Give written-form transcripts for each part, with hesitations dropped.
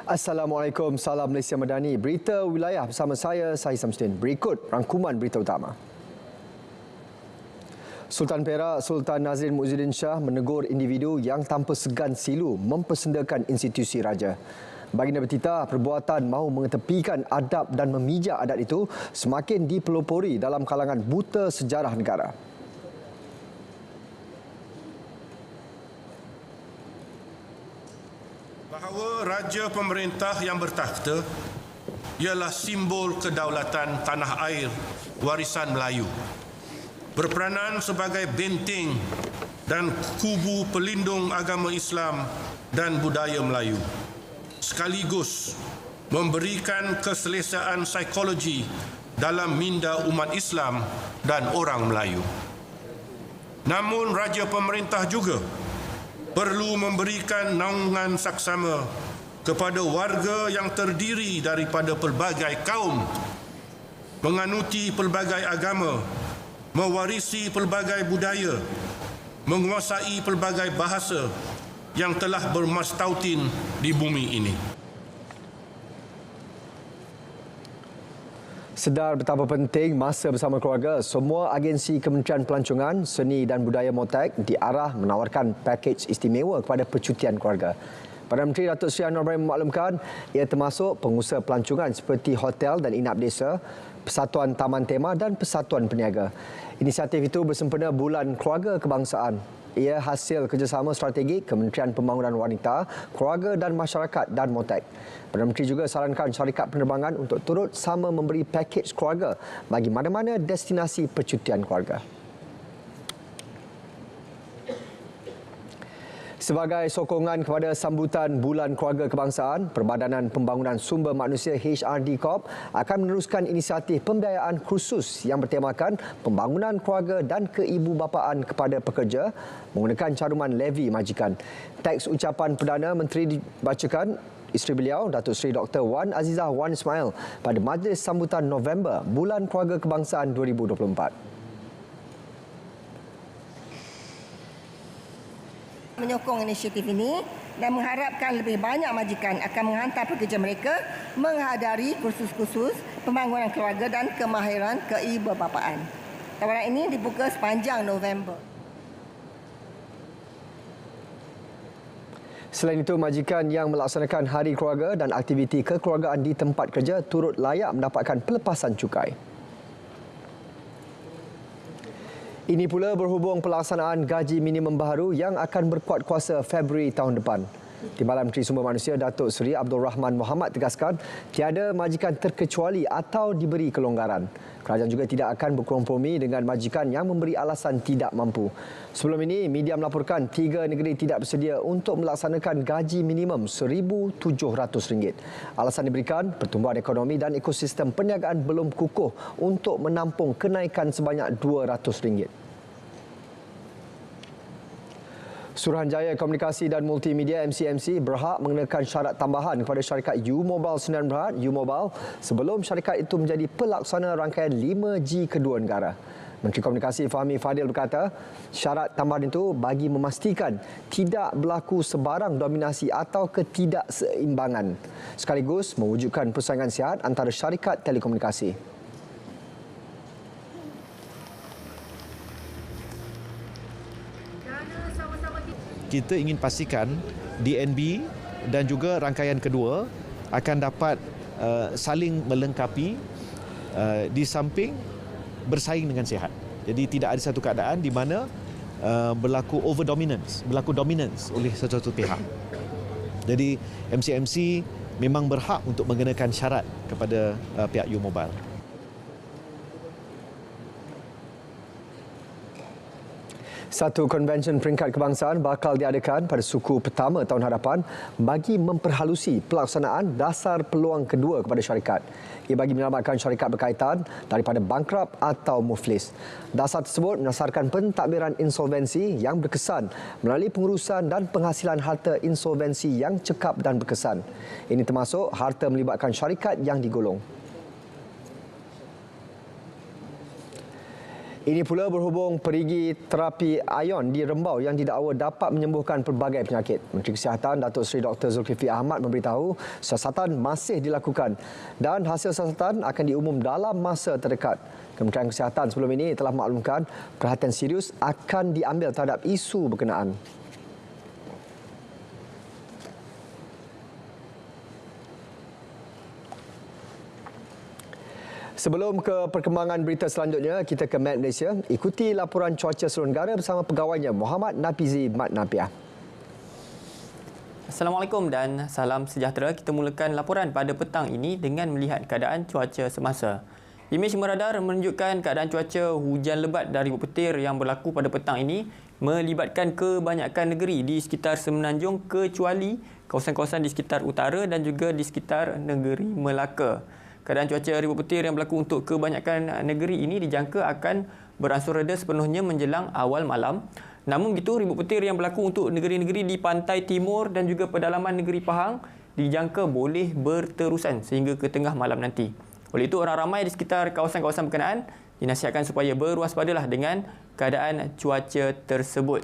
Assalamualaikum, salam Malaysia Madani. Berita wilayah bersama saya, Sahih Samsudin. Berikut rangkuman berita utama. Sultan Perak Sultan Nazrin Muhyiddin Shah menegur individu yang tanpa segan silu mempersendakan institusi raja. Baginda bertitah perbuatan mahu mengetepikan adab dan memijak adat itu semakin dipelopori dalam kalangan buta sejarah negara. Bahawa raja pemerintah yang bertakhta ialah simbol kedaulatan tanah air warisan Melayu. Berperanan sebagai benteng dan kubu pelindung agama Islam dan budaya Melayu. Sekaligus memberikan keselesaan psikologi dalam minda umat Islam dan orang Melayu. Namun raja pemerintah juga perlu memberikan naungan saksama kepada warga yang terdiri daripada pelbagai kaum, menganuti pelbagai agama, mewarisi pelbagai budaya, menguasai pelbagai bahasa yang telah bermastautin di bumi ini. Sedar betapa penting masa bersama keluarga, semua agensi Kementerian Pelancongan, Seni dan Budaya MOTEK diarah menawarkan pakej istimewa kepada percutian keluarga. Perdana Menteri Datuk Seri Anwar Ibrahim memaklumkan ia termasuk pengusaha pelancongan seperti hotel dan inap desa, Persatuan Taman Tema dan Persatuan Peniaga. Inisiatif itu bersempena Bulan Keluarga Kebangsaan. Ia hasil kerjasama strategik Kementerian Pembangunan Wanita, Keluarga dan Masyarakat dan MOTEK. Perdana Menteri juga sarankan syarikat penerbangan untuk turut sama memberi pakej keluarga bagi mana-mana destinasi percutian keluarga. Sebagai sokongan kepada sambutan Bulan Keluarga Kebangsaan, Perbadanan Pembangunan Sumber Manusia HRD Corp akan meneruskan inisiatif pembiayaan khusus yang bertemakan pembangunan keluarga dan keibubapaan kepada pekerja menggunakan caruman levy majikan. Teks ucapan Perdana Menteri dibacakan isteri beliau, Datuk Seri Dr. Wan Azizah Wan Ismail pada majlis sambutan November Bulan Keluarga Kebangsaan 2024. Menyokong inisiatif ini dan mengharapkan lebih banyak majikan akan menghantar pekerja mereka menghadiri kursus-kursus pembangunan keluarga dan kemahiran keibubapaan. Tawaran ini dibuka sepanjang November. Selain itu, majikan yang melaksanakan hari keluarga dan aktiviti kekeluargaan di tempat kerja turut layak mendapatkan pelepasan cukai. Ini pula berhubung pelaksanaan gaji minimum baharu yang akan berkuat kuasa Februari tahun depan. Timbalan Menteri Sumber Manusia Datuk Seri Abdul Rahman Mohamad tegaskan tiada majikan terkecuali atau diberi kelonggaran. Kerajaan juga tidak akan berkompromi dengan majikan yang memberi alasan tidak mampu. Sebelum ini, media melaporkan 3 negeri tidak bersedia untuk melaksanakan gaji minimum RM1,700. Alasan diberikan, pertumbuhan ekonomi dan ekosistem perniagaan belum kukuh untuk menampung kenaikan sebanyak RM200. Suruhanjaya Komunikasi dan Multimedia MCMC berhak mengenakan syarat tambahan kepada syarikat U-Mobile Sdn Bhd U-Mobile sebelum syarikat itu menjadi pelaksana rangkaian 5G kedua negara. Menteri Komunikasi Fahmi Fadil berkata, syarat tambahan itu bagi memastikan tidak berlaku sebarang dominasi atau ketidakseimbangan, sekaligus mewujudkan persaingan sihat antara syarikat telekomunikasi. Kita ingin pastikan DNB dan juga rangkaian kedua akan dapat saling melengkapi di samping bersaing dengan sihat. Jadi tidak ada satu keadaan di mana berlaku dominance oleh satu pihak. Jadi MCMC memang berhak untuk mengenakan syarat kepada pihak U-Mobile. Satu konvensyen peringkat kebangsaan bakal diadakan pada suku pertama tahun hadapan bagi memperhalusi pelaksanaan dasar peluang kedua kepada syarikat. Ia bagi menyelamatkan syarikat berkaitan daripada bangkrut atau muflis. Dasar tersebut berdasarkan pentadbiran insolvensi yang berkesan melalui pengurusan dan penghasilan harta insolvensi yang cekap dan berkesan. Ini termasuk harta melibatkan syarikat yang digolong. Ini pula berhubung perigi terapi ion di Rembau yang didakwa dapat menyembuhkan pelbagai penyakit. Menteri Kesihatan Datuk Seri Dr. Zulkifli Ahmad memberitahu siasatan masih dilakukan dan hasil siasatan akan diumum dalam masa terdekat. Kementerian Kesihatan sebelum ini telah maklumkan perhatian serius akan diambil terhadap isu berkenaan. Sebelum ke perkembangan berita selanjutnya, kita ke Met Malaysia. Ikuti laporan cuaca seluruh negara bersama pegawainya Muhammad Nafizi Mat Napiah. Assalamualaikum dan salam sejahtera. Kita mulakan laporan pada petang ini dengan melihat keadaan cuaca semasa. Imej meradar menunjukkan keadaan cuaca hujan lebat dan ribut petir yang berlaku pada petang ini melibatkan kebanyakan negeri di sekitar Semenanjung kecuali kawasan-kawasan di sekitar utara dan juga di sekitar negeri Melaka. Keadaan cuaca ribut petir yang berlaku untuk kebanyakan negeri ini dijangka akan beransur reda sepenuhnya menjelang awal malam. Namun begitu, ribut petir yang berlaku untuk negeri-negeri di pantai timur dan juga pedalaman negeri Pahang dijangka boleh berterusan sehingga ke tengah malam nanti. Oleh itu, orang ramai di sekitar kawasan-kawasan berkenaan dinasihatkan supaya berwaspadalah dengan keadaan cuaca tersebut.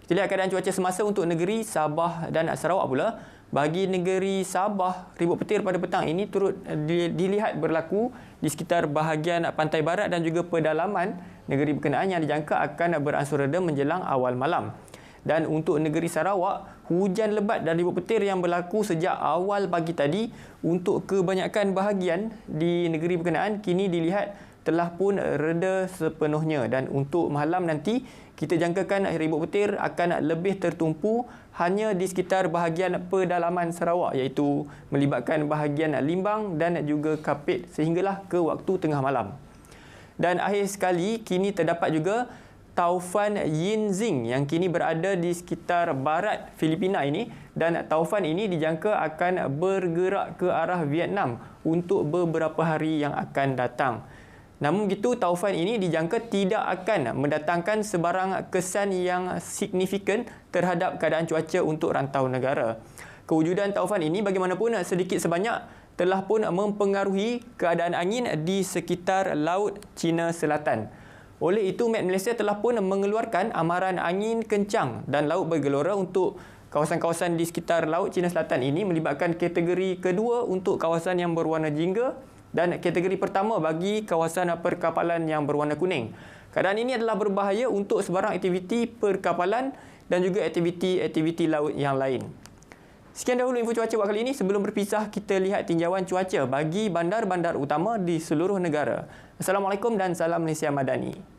Kita lihat keadaan cuaca semasa untuk negeri Sabah dan Sarawak pula. Bagi negeri Sabah, ribut petir pada petang ini turut dilihat berlaku di sekitar bahagian pantai barat dan juga pedalaman negeri berkenaan yang dijangka akan beransur reda menjelang awal malam. Dan untuk negeri Sarawak, hujan lebat dan ribut petir yang berlaku sejak awal pagi tadi untuk kebanyakan bahagian di negeri berkenaan kini dilihat telah pun reda sepenuhnya. Dan untuk malam nanti, kita jangkakan ribut petir akan lebih tertumpu hanya di sekitar bahagian pedalaman Sarawak iaitu melibatkan bahagian Limbang dan juga Kapit sehinggalah ke waktu tengah malam. Dan akhir sekali, kini terdapat juga taufan Yinzing yang kini berada di sekitar barat Filipina ini dan taufan ini dijangka akan bergerak ke arah Vietnam untuk beberapa hari yang akan datang. Namun begitu, taufan ini dijangka tidak akan mendatangkan sebarang kesan yang signifikan terhadap keadaan cuaca untuk rantau negara. Kewujudan taufan ini bagaimanapun sedikit sebanyak telah pun mempengaruhi keadaan angin di sekitar Laut Cina Selatan. Oleh itu, Met Malaysia telah pun mengeluarkan amaran angin kencang dan laut bergelora untuk kawasan-kawasan di sekitar Laut Cina Selatan ini melibatkan kategori kedua untuk kawasan yang berwarna jingga dan kategori pertama bagi kawasan perkapalan yang berwarna kuning. Keadaan ini adalah berbahaya untuk sebarang aktiviti perkapalan dan juga aktiviti laut yang lain. Sekian dahulu info cuaca buat kali ini. Sebelum berpisah, kita lihat tinjauan cuaca bagi bandar-bandar utama di seluruh negara. Assalamualaikum dan salam Malaysia Madani.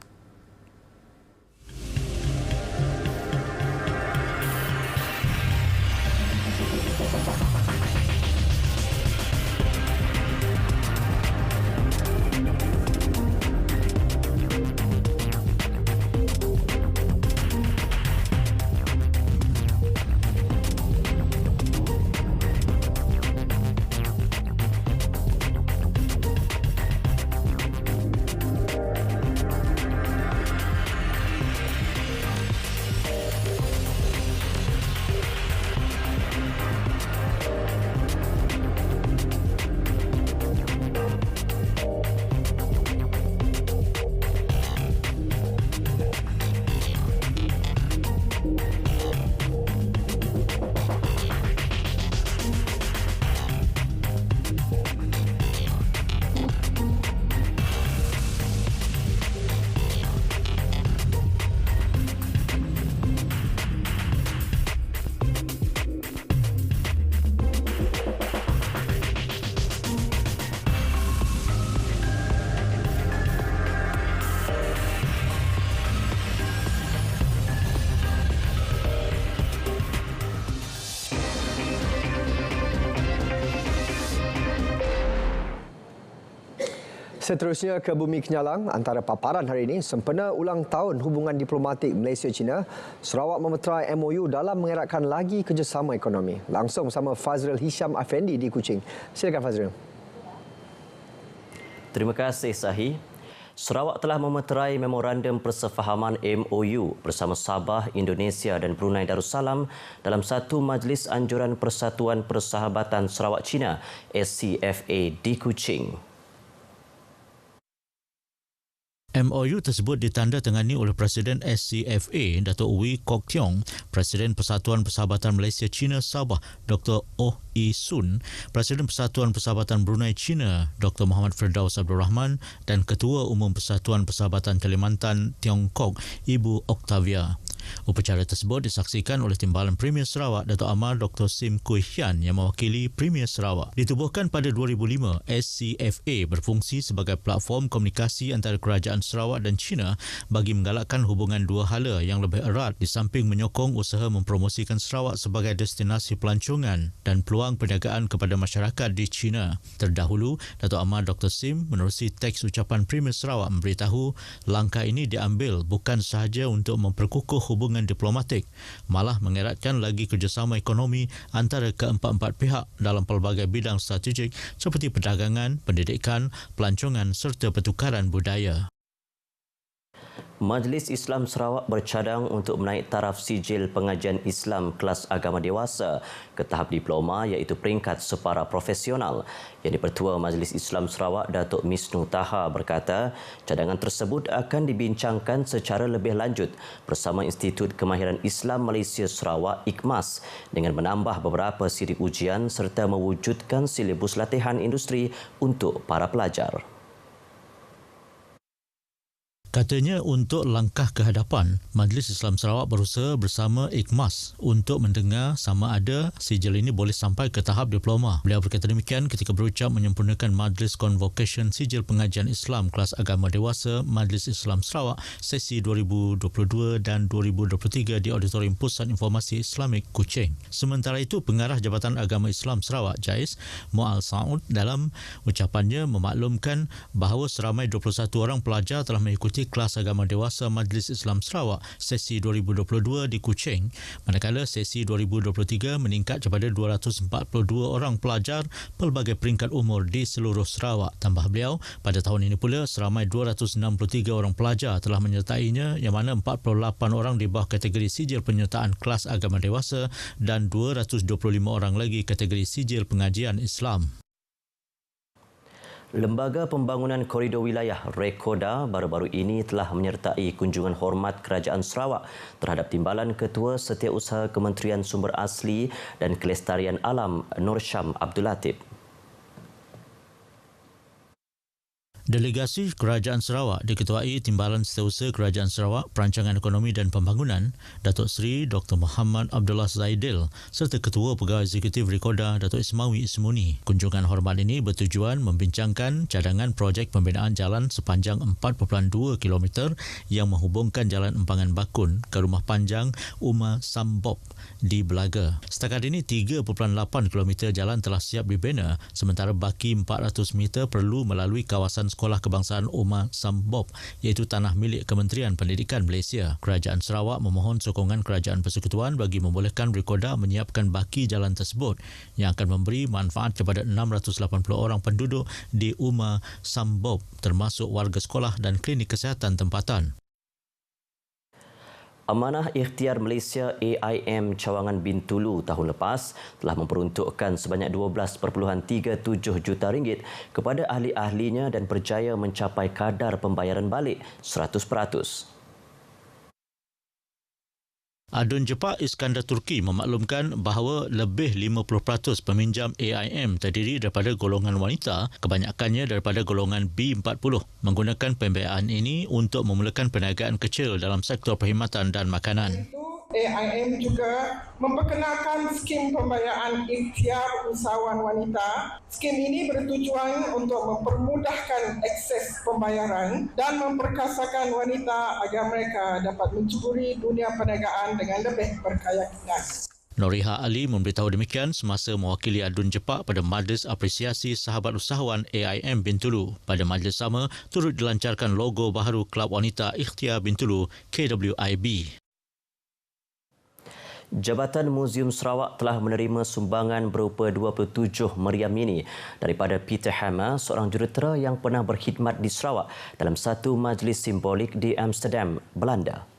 Seterusnya ke Bumi Kenyalang, antara paparan hari ini, sempena ulang tahun hubungan diplomatik Malaysia-China, Sarawak memeterai MOU dalam mengeratkan lagi kerjasama ekonomi. Langsung bersama Fazril Hisham Afendi di Kuching. Silakan Fazril. Terima kasih Sahi. Sarawak telah memeterai memorandum persefahaman MOU bersama Sabah, Indonesia dan Brunei Darussalam dalam satu majlis anjuran Persatuan Persahabatan Sarawak-China SCFA di Kuching. MOU tersebut ditandatangani oleh Presiden SCFA Datuk Wee Kok Tiong, Presiden Persatuan Persahabatan Malaysia China Sabah Dr. Oh Ee Sun, Presiden Persatuan Persahabatan Brunei China Dr. Muhammad Firdaus Abdul Rahman dan Ketua Umum Persatuan Persahabatan Kalimantan Tiongkok Ibu Octavia. Upacara tersebut disaksikan oleh Timbalan Premier Sarawak Datuk Amar Dr. Sim Kui Hian yang mewakili Premier Sarawak. Ditubuhkan pada 2005, SCFA berfungsi sebagai platform komunikasi antara Kerajaan Sarawak dan China bagi menggalakkan hubungan dua hala yang lebih erat di samping menyokong usaha mempromosikan Sarawak sebagai destinasi pelancongan dan peluang perniagaan kepada masyarakat di China. Terdahulu, Datuk Amar Dr. Sim menerusi teks ucapan Premier Sarawak memberitahu langkah ini diambil bukan sahaja untuk memperkukuh hubungan diplomatik, malah mengeratkan lagi kerjasama ekonomi antara keempat-empat pihak dalam pelbagai bidang strategik seperti perdagangan, pendidikan, pelancongan serta pertukaran budaya. Majlis Islam Sarawak bercadang untuk menaik taraf sijil pengajian Islam kelas agama dewasa ke tahap diploma iaitu peringkat separa profesional. Yang di-Pertua Majlis Islam Sarawak Datuk Misnu Taha berkata cadangan tersebut akan dibincangkan secara lebih lanjut bersama Institut Kemahiran Islam Malaysia Sarawak IKMAS dengan menambah beberapa siri ujian serta mewujudkan silibus latihan industri untuk para pelajar. Katanya untuk langkah ke hadapan, Majlis Islam Sarawak berusaha bersama IKMAS untuk mendengar sama ada sijil ini boleh sampai ke tahap diploma. Beliau berkata demikian ketika berucap menyempurnakan Majlis Convocation Sijil Pengajian Islam Kelas Agama Dewasa Majlis Islam Sarawak sesi 2022 dan 2023 di Auditorium Pusat Informasi Islamik Kuching. Sementara itu, Pengarah Jabatan Agama Islam Sarawak JAIS, Mu'al Saud dalam ucapannya memaklumkan bahawa seramai 21 orang pelajar telah mengikuti kelas agama dewasa Majlis Islam Sarawak sesi 2022 di Kuching, manakala sesi 2023 meningkat kepada 242 orang pelajar pelbagai peringkat umur di seluruh Sarawak. Tambah beliau, pada tahun ini pula seramai 263 orang pelajar telah menyertainya, yang mana 48 orang di bawah kategori sijil penyertaan kelas agama dewasa dan 225 orang lagi kategori sijil pengajian Islam. Lembaga Pembangunan Koridor Wilayah Rekoda baru-baru ini telah menyertai kunjungan hormat Kerajaan Sarawak terhadap Timbalan Ketua Setiausaha Kementerian Sumber Asli dan Kelestarian Alam Nur Syam Abdul Latif. Delegasi Kerajaan Sarawak diketuai Timbalan Setiausaha Kerajaan Sarawak Perancangan Ekonomi dan Pembangunan Datuk Seri Dr. Muhammad Abdullah Zaidil serta Ketua Pegawai Eksekutif Rekoda Datuk Ismawi Ismuni. Kunjungan hormat ini bertujuan membincangkan cadangan projek pembinaan jalan sepanjang 4.2 km yang menghubungkan Jalan Empangan Bakun ke Rumah Panjang Umar Sambop di Belaga. Setakat ini 3.8 km jalan telah siap dibina, sementara baki 400 meter perlu melalui kawasan Sekolah Kebangsaan Umar Sambop iaitu tanah milik Kementerian Pendidikan Malaysia. Kerajaan Sarawak memohon sokongan Kerajaan Persekutuan bagi membolehkan Rekoda menyiapkan baki jalan tersebut yang akan memberi manfaat kepada 680 orang penduduk di Umar Sambop termasuk warga sekolah dan klinik kesihatan tempatan. Amanah Ikhtiar Malaysia AIM Cawangan Bintulu tahun lepas telah memperuntukkan sebanyak 12.37 juta ringgit kepada ahli-ahlinya dan berjaya mencapai kadar pembayaran balik 100%. Adun Jepak Iskandar Turki memaklumkan bahawa lebih 50% peminjam AIM terdiri daripada golongan wanita, kebanyakannya daripada golongan B40, menggunakan pembiayaan ini untuk memulakan perniagaan kecil dalam sektor perkhidmatan dan makanan. AIM juga memperkenalkan skim pembiayaan ikhtiar usahawan wanita. Skim ini bertujuan untuk mempermudahkan akses pembayaran dan memperkasakan wanita agar mereka dapat mencuburi dunia perniagaan dengan lebih berkeyakinan. Noriha Ali memberitahu demikian semasa mewakili Adun Jepak pada Majlis Apresiasi Sahabat Usahawan AIM Bintulu. Pada majlis sama, turut dilancarkan logo baharu Kelab Wanita Ikhtiar Bintulu KWIB. Jabatan Muzium Sarawak telah menerima sumbangan berupa 27 meriam mini daripada Peter Hammer, seorang jurutera yang pernah berkhidmat di Sarawak dalam satu majlis simbolik di Amsterdam, Belanda.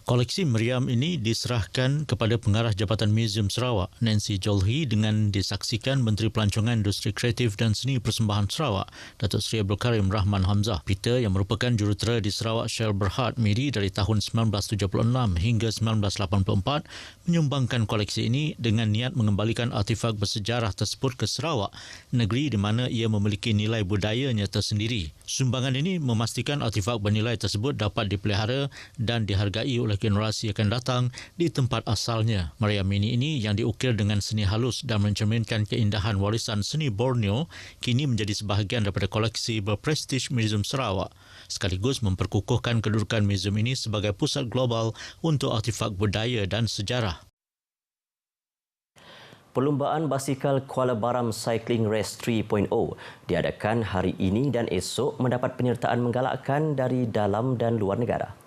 Koleksi meriam ini diserahkan kepada Pengarah Jabatan Museum Sarawak, Nancy Jolhi, dengan disaksikan Menteri Pelancongan Industri Kreatif dan Seni Persembahan Sarawak, Datuk Seri Abdul Karim Rahman Hamzah. Peter yang merupakan jurutera di Sarawak Shell Berhad Miri dari tahun 1976 hingga 1984 menyumbangkan koleksi ini dengan niat mengembalikan artifak bersejarah tersebut ke Sarawak, negeri di mana ia memiliki nilai budayanya tersendiri. Sumbangan ini memastikan artifak bernilai tersebut dapat dipelihara dan dihargai oleh generasi akan datang di tempat asalnya. Meriam mini ini yang diukir dengan seni halus dan mencerminkan keindahan warisan seni Borneo kini menjadi sebahagian daripada koleksi berprestij Museum Sarawak, sekaligus memperkukuhkan kedudukan museum ini sebagai pusat global untuk artifak budaya dan sejarah. Perlumbaan basikal Kuala Baram Cycling Race 3.0 diadakan hari ini dan esok mendapat penyertaan menggalakkan dari dalam dan luar negara.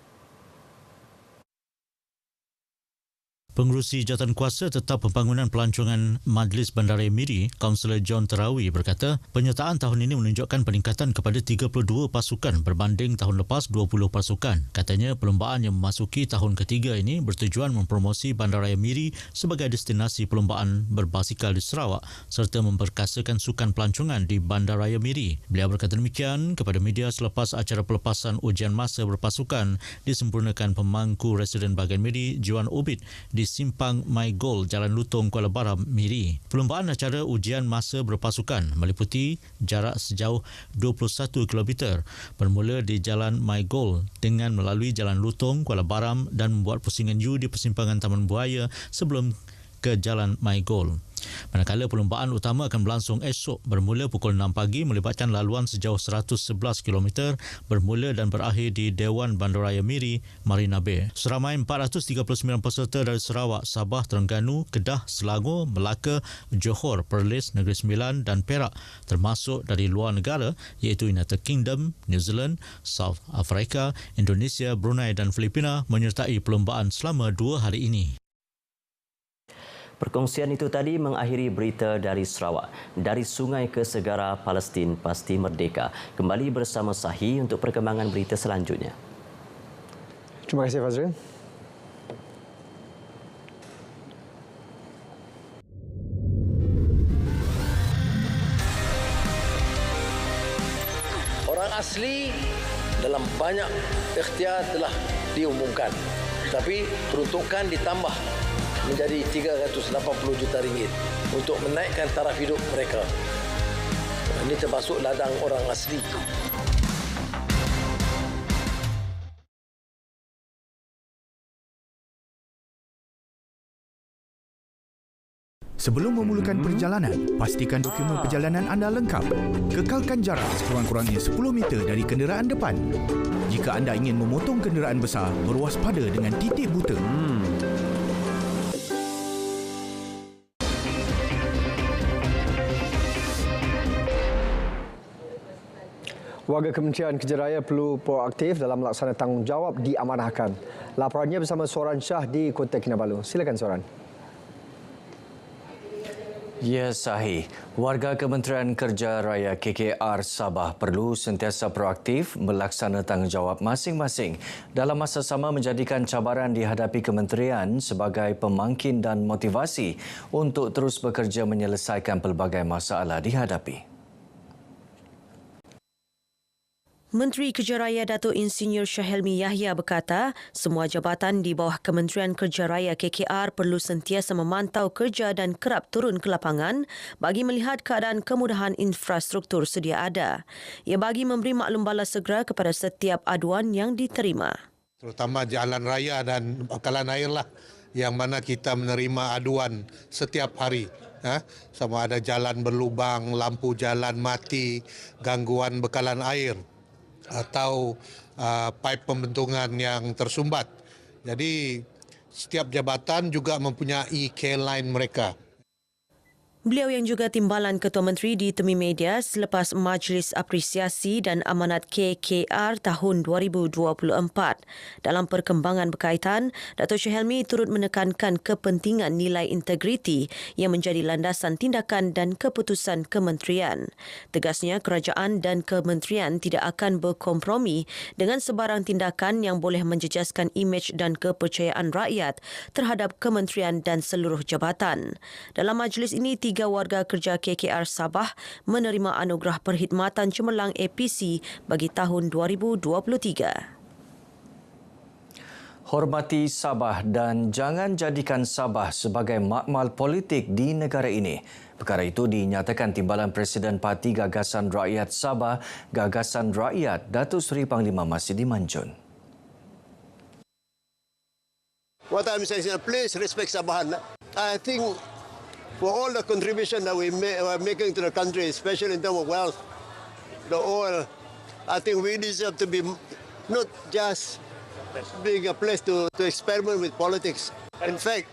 Pengerusi Jawatankuasa Tetap Pembangunan Pelancongan Majlis Bandaraya Miri, Kaunselor John Terawi berkata, penyertaan tahun ini menunjukkan peningkatan kepada 32 pasukan berbanding tahun lepas 20 pasukan. Katanya, perlumbaan yang memasuki tahun ketiga ini bertujuan mempromosi Bandaraya Miri sebagai destinasi perlumbaan berbasikal di Sarawak serta memperkasakan sukan pelancongan di Bandaraya Miri. Beliau berkata demikian kepada media selepas acara pelepasan ujian masa berpasukan disempurnakan pemangku Residen Bahagian Miri, Juan Obid, di Simpang My Goal, Jalan Lutong, Kuala Baram, Miri. Perlumbaan acara ujian masa berpasukan meliputi jarak sejauh 21 km bermula di Jalan My Goal dengan melalui Jalan Lutong, Kuala Baram dan membuat pusingan U di persimpangan Taman Buaya sebelum ke Jalan My Goal. Manakala perlumbaan utama akan berlangsung esok bermula pukul 6 pagi melibatkan laluan sejauh 111 km bermula dan berakhir di Dewan Bandaraya Miri, Marina Bay. Seramai 439 peserta dari Sarawak, Sabah, Terengganu, Kedah, Selangor, Melaka, Johor, Perlis, Negeri Sembilan dan Perak termasuk dari luar negara iaitu United Kingdom, New Zealand, South Africa, Indonesia, Brunei dan Filipina menyertai perlumbaan selama 2 hari ini. Perkongsian itu tadi mengakhiri berita dari Sarawak. Dari sungai ke segara, Palestin pasti merdeka. Kembali bersama Sahi untuk perkembangan berita selanjutnya. Terima kasih Fazril. Orang asli dalam banyak ikhtiar telah diumumkan. Tapi peruntukan ditambah menjadi 380 juta ringgit untuk menaikkan taraf hidup mereka. Ini termasuk ladang orang asli. Sebelum memulakan perjalanan, pastikan dokumen perjalanan anda lengkap. Kekalkan jarak sekurang-kurangnya 10 meter dari kenderaan depan. Jika anda ingin memotong kenderaan besar, berwaspada dengan titik buta. Warga Kementerian Kerja Raya perlu proaktif dalam melaksanakan tanggungjawab diamanahkan. Laporannya bersama Soran Shah di Kota Kinabalu. Silakan Soran. Ya, Sahih. Warga Kementerian Kerja Raya KKR Sabah perlu sentiasa proaktif melaksanakan tanggungjawab masing-masing dalam masa sama menjadikan cabaran dihadapi kementerian sebagai pemangkin dan motivasi untuk terus bekerja menyelesaikan pelbagai masalah dihadapi. Menteri Kerja Raya Datuk Insinyur Syahelmi Yahya berkata, semua jabatan di bawah Kementerian Kerja Raya KKR perlu sentiasa memantau kerja dan kerap turun ke lapangan bagi melihat keadaan kemudahan infrastruktur sedia ada. Ia bagi memberi maklum balas segera kepada setiap aduan yang diterima. Terutama jalan raya dan bekalan air lah yang mana kita menerima aduan setiap hari. Sama ada jalan berlubang, lampu jalan mati, gangguan bekalan air, atau paip pembentungan yang tersumbat. Jadi setiap jabatan juga mempunyai K-line mereka. Beliau yang juga timbalan Ketua Menteri ditemui media selepas Majlis Apresiasi dan Amanat KKR tahun 2024. Dalam perkembangan berkaitan, Dato' Syahelmi turut menekankan kepentingan nilai integriti yang menjadi landasan tindakan dan keputusan kementerian. Tegasnya, kerajaan dan kementerian tidak akan berkompromi dengan sebarang tindakan yang boleh menjejaskan imej dan kepercayaan rakyat terhadap kementerian dan seluruh jabatan. Dalam majlis ini, 3 warga kerja KKR Sabah menerima anugerah perkhidmatan cemerlang APC bagi tahun 2023. Hormati Sabah dan jangan jadikan Sabah sebagai makmal politik di negara ini. Perkara itu dinyatakan Timbalan Presiden Parti Gagasan Rakyat Sabah, Gagasan Rakyat, Datuk Seri Panglima Masidi Manjun. What I'm saying is, please respect Sabahan. I think for all the contribution that we're making to the country, especially in terms of wealth, the oil, I think we deserve to be not just being a place to experiment with politics. In fact,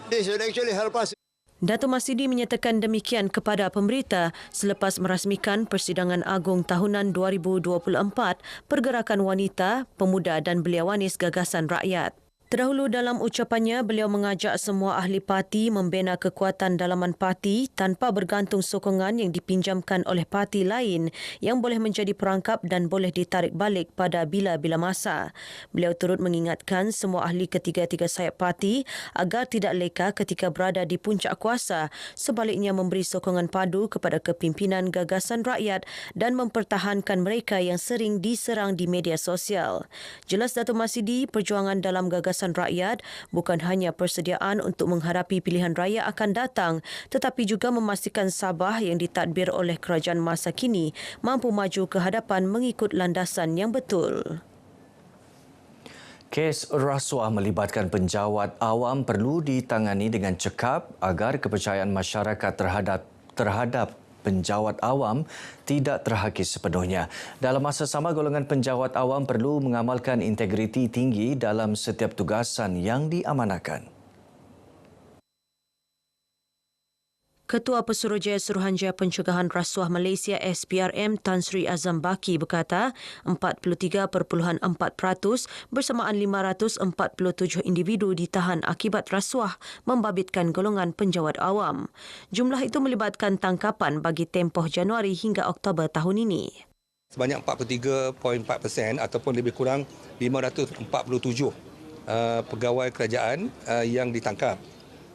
this should actually help us. Dato' Masidi menyatakan demikian kepada pemberita selepas merasmikan Persidangan Agung Tahunan 2024 Pergerakan Wanita, Pemuda dan Beliawanis Gagasan Rakyat. Terdahulu dalam ucapannya, beliau mengajak semua ahli parti membina kekuatan dalaman parti tanpa bergantung sokongan yang dipinjamkan oleh parti lain yang boleh menjadi perangkap dan boleh ditarik balik pada bila-bila masa. Beliau turut mengingatkan semua ahli ketiga-tiga sayap parti agar tidak leka ketika berada di puncak kuasa, sebaliknya memberi sokongan padu kepada kepimpinan Gagasan Rakyat dan mempertahankan mereka yang sering diserang di media sosial. Jelas Dato' Masidi, perjuangan dalam Gagasan Rakyat bukan hanya persediaan untuk menghadapi pilihan raya akan datang, tetapi juga memastikan Sabah yang ditadbir oleh kerajaan masa kini mampu maju ke hadapan mengikut landasan yang betul. Kes rasuah melibatkan penjawat awam perlu ditangani dengan cekap agar kepercayaan masyarakat terhadap penjawat awam tidak terhakis sepenuhnya. Dalam masa sama, golongan penjawat awam perlu mengamalkan integriti tinggi dalam setiap tugasan yang diamanahkan. Ketua Pesuruhjaya Suruhanjaya Pencegahan Rasuah Malaysia SPRM Tan Sri Azam Baki berkata 43.4% bersamaan 547 individu ditahan akibat rasuah membabitkan golongan penjawat awam. Jumlah itu melibatkan tangkapan bagi tempoh Januari hingga Oktober tahun ini. Sebanyak 43.4% ataupun lebih kurang 547 pegawai kerajaan yang ditangkap.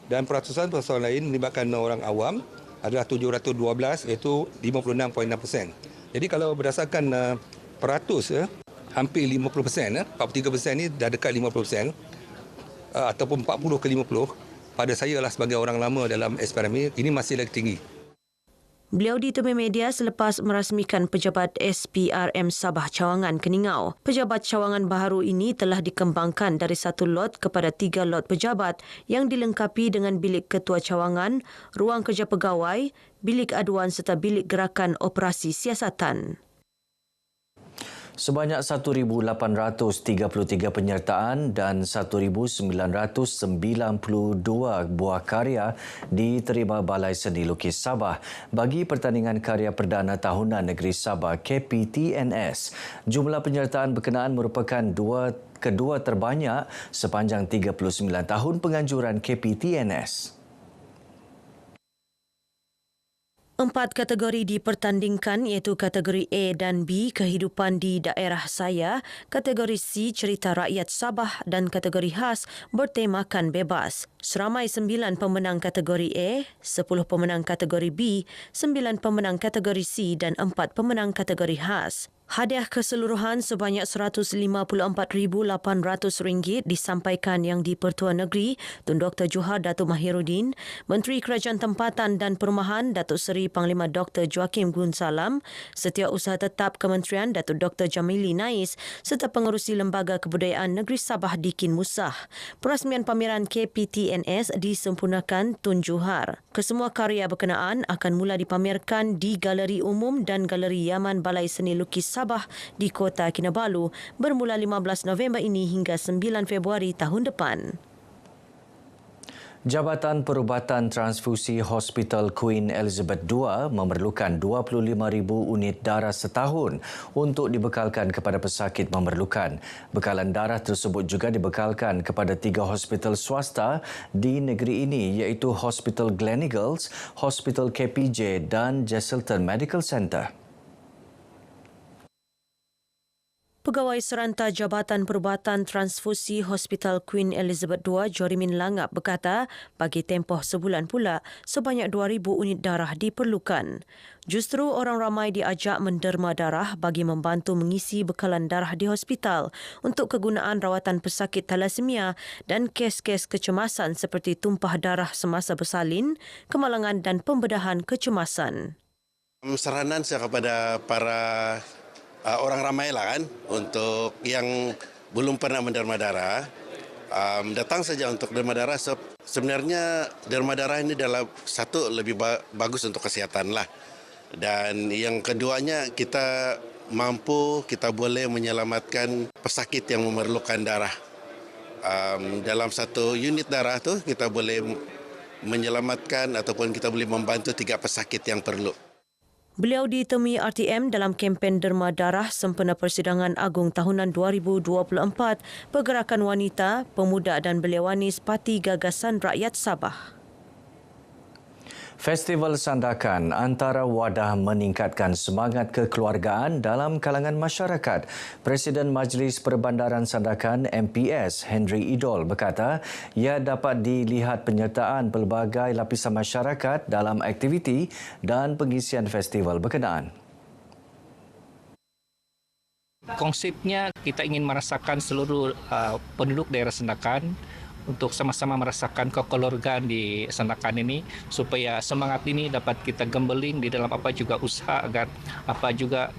Dan peratusan lain melibatkan orang awam adalah 712 iaitu 56.6%. Jadi kalau berdasarkan peratus hampir 50%, 43% ni dah dekat 50% ataupun 40 ke 50 pada saya lah sebagai orang lama dalam SPRM ini masih lagi tinggi. Beliau ditemui media selepas merasmikan pejabat SPRM Sabah Cawangan Keningau. Pejabat cawangan baharu ini telah dikembangkan dari 1 lot kepada 3 lot pejabat yang dilengkapi dengan bilik ketua cawangan, ruang kerja pegawai, bilik aduan serta bilik gerakan operasi siasatan. Sebanyak 1,833 penyertaan dan 1,992 buah karya diterima Balai Seni Lukis Sabah bagi pertandingan karya perdana tahunan Negeri Sabah KPTNS. Jumlah penyertaan berkenaan merupakan kedua terbanyak sepanjang 39 tahun penganjuran KPTNS. 4 kategori dipertandingkan iaitu kategori A dan B, kehidupan di daerah saya, kategori C, cerita rakyat Sabah dan kategori khas, bertemakan bebas. Seramai 9 pemenang kategori A, 10 pemenang kategori B, 9 pemenang kategori C dan 4 pemenang kategori khas. Hadiah keseluruhan sebanyak RM154,800 disampaikan Yang di-Pertua Negeri Tun Dr. Johar Datuk Mahiruddin, Menteri Kerajaan Tempatan dan Perumahan Datuk Seri Panglima Dr. Joaquim Gunsalam, Setiausaha Tetap Kementerian Datuk Dr. Jamili Nais serta Pengerusi Lembaga Kebudayaan Negeri Sabah Dikin Musah. Perasmian pameran KPTNS disempurnakan Tun Johar. Kesemua karya berkenaan akan mula dipamerkan di Galeri Umum dan Galeri Yaman Balai Seni Lukis Sabah di Kota Kinabalu bermula 15 November ini hingga 9 Februari tahun depan. Jabatan Perubatan Transfusi Hospital Queen Elizabeth II memerlukan 25,000 unit darah setahun untuk dibekalkan kepada pesakit memerlukan. Bekalan darah tersebut juga dibekalkan kepada 3 hospital swasta di negeri ini iaitu Hospital Gleneagles, Hospital KPJ dan Jesselton Medical Centre. Pegawai Seranta Jabatan Perubatan Transfusi Hospital Queen Elizabeth II, Jorimin Langap berkata, bagi tempoh sebulan pula, sebanyak 2,000 unit darah diperlukan. Justru orang ramai diajak menderma darah bagi membantu mengisi bekalan darah di hospital untuk kegunaan rawatan pesakit thalassemia dan kes-kes kecemasan seperti tumpah darah semasa bersalin, kemalangan dan pembedahan kecemasan. Saranan saya kepada para orang ramai lah kan, untuk yang belum pernah menderma darah, datang saja untuk derma darah. Sebenarnya derma darah ini adalah satu lebih bagus untuk kesehatan lah, dan yang keduanya kita boleh menyelamatkan pesakit yang memerlukan darah. Dalam satu unit darah tu kita boleh menyelamatkan ataupun kita boleh membantu 3 pesakit yang perlu. Beliau ditemui RTM dalam kempen derma darah sempena Persidangan Agung tahunan 2024 Pergerakan Wanita, Pemuda dan Beliawanis Parti Gagasan Rakyat Sabah. Festival Sandakan antara wadah meningkatkan semangat kekeluargaan dalam kalangan masyarakat. Presiden Majlis Perbandaran Sandakan MPS Henry Idol berkata ia dapat dilihat penyertaan pelbagai lapisan masyarakat dalam aktiviti dan pengisian festival berkenaan. Konsepnya kita ingin merasakan seluruh penduduk daerah Sandakan untuk sama-sama merasakan kekeluargaan di Sandakan ini, supaya semangat ini dapat kita gembeling di dalam apa juga usaha agar apa juga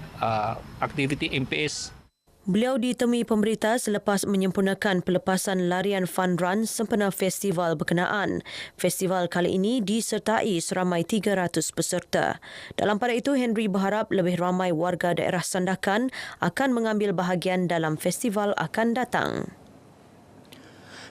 aktiviti MPS. Beliau ditemui pemberita selepas menyempurnakan pelepasan larian fun run sempena festival berkenaan. Festival kali ini disertai seramai 300 peserta. Dalam pada itu, Henry berharap lebih ramai warga daerah Sandakan akan mengambil bahagian dalam festival akan datang.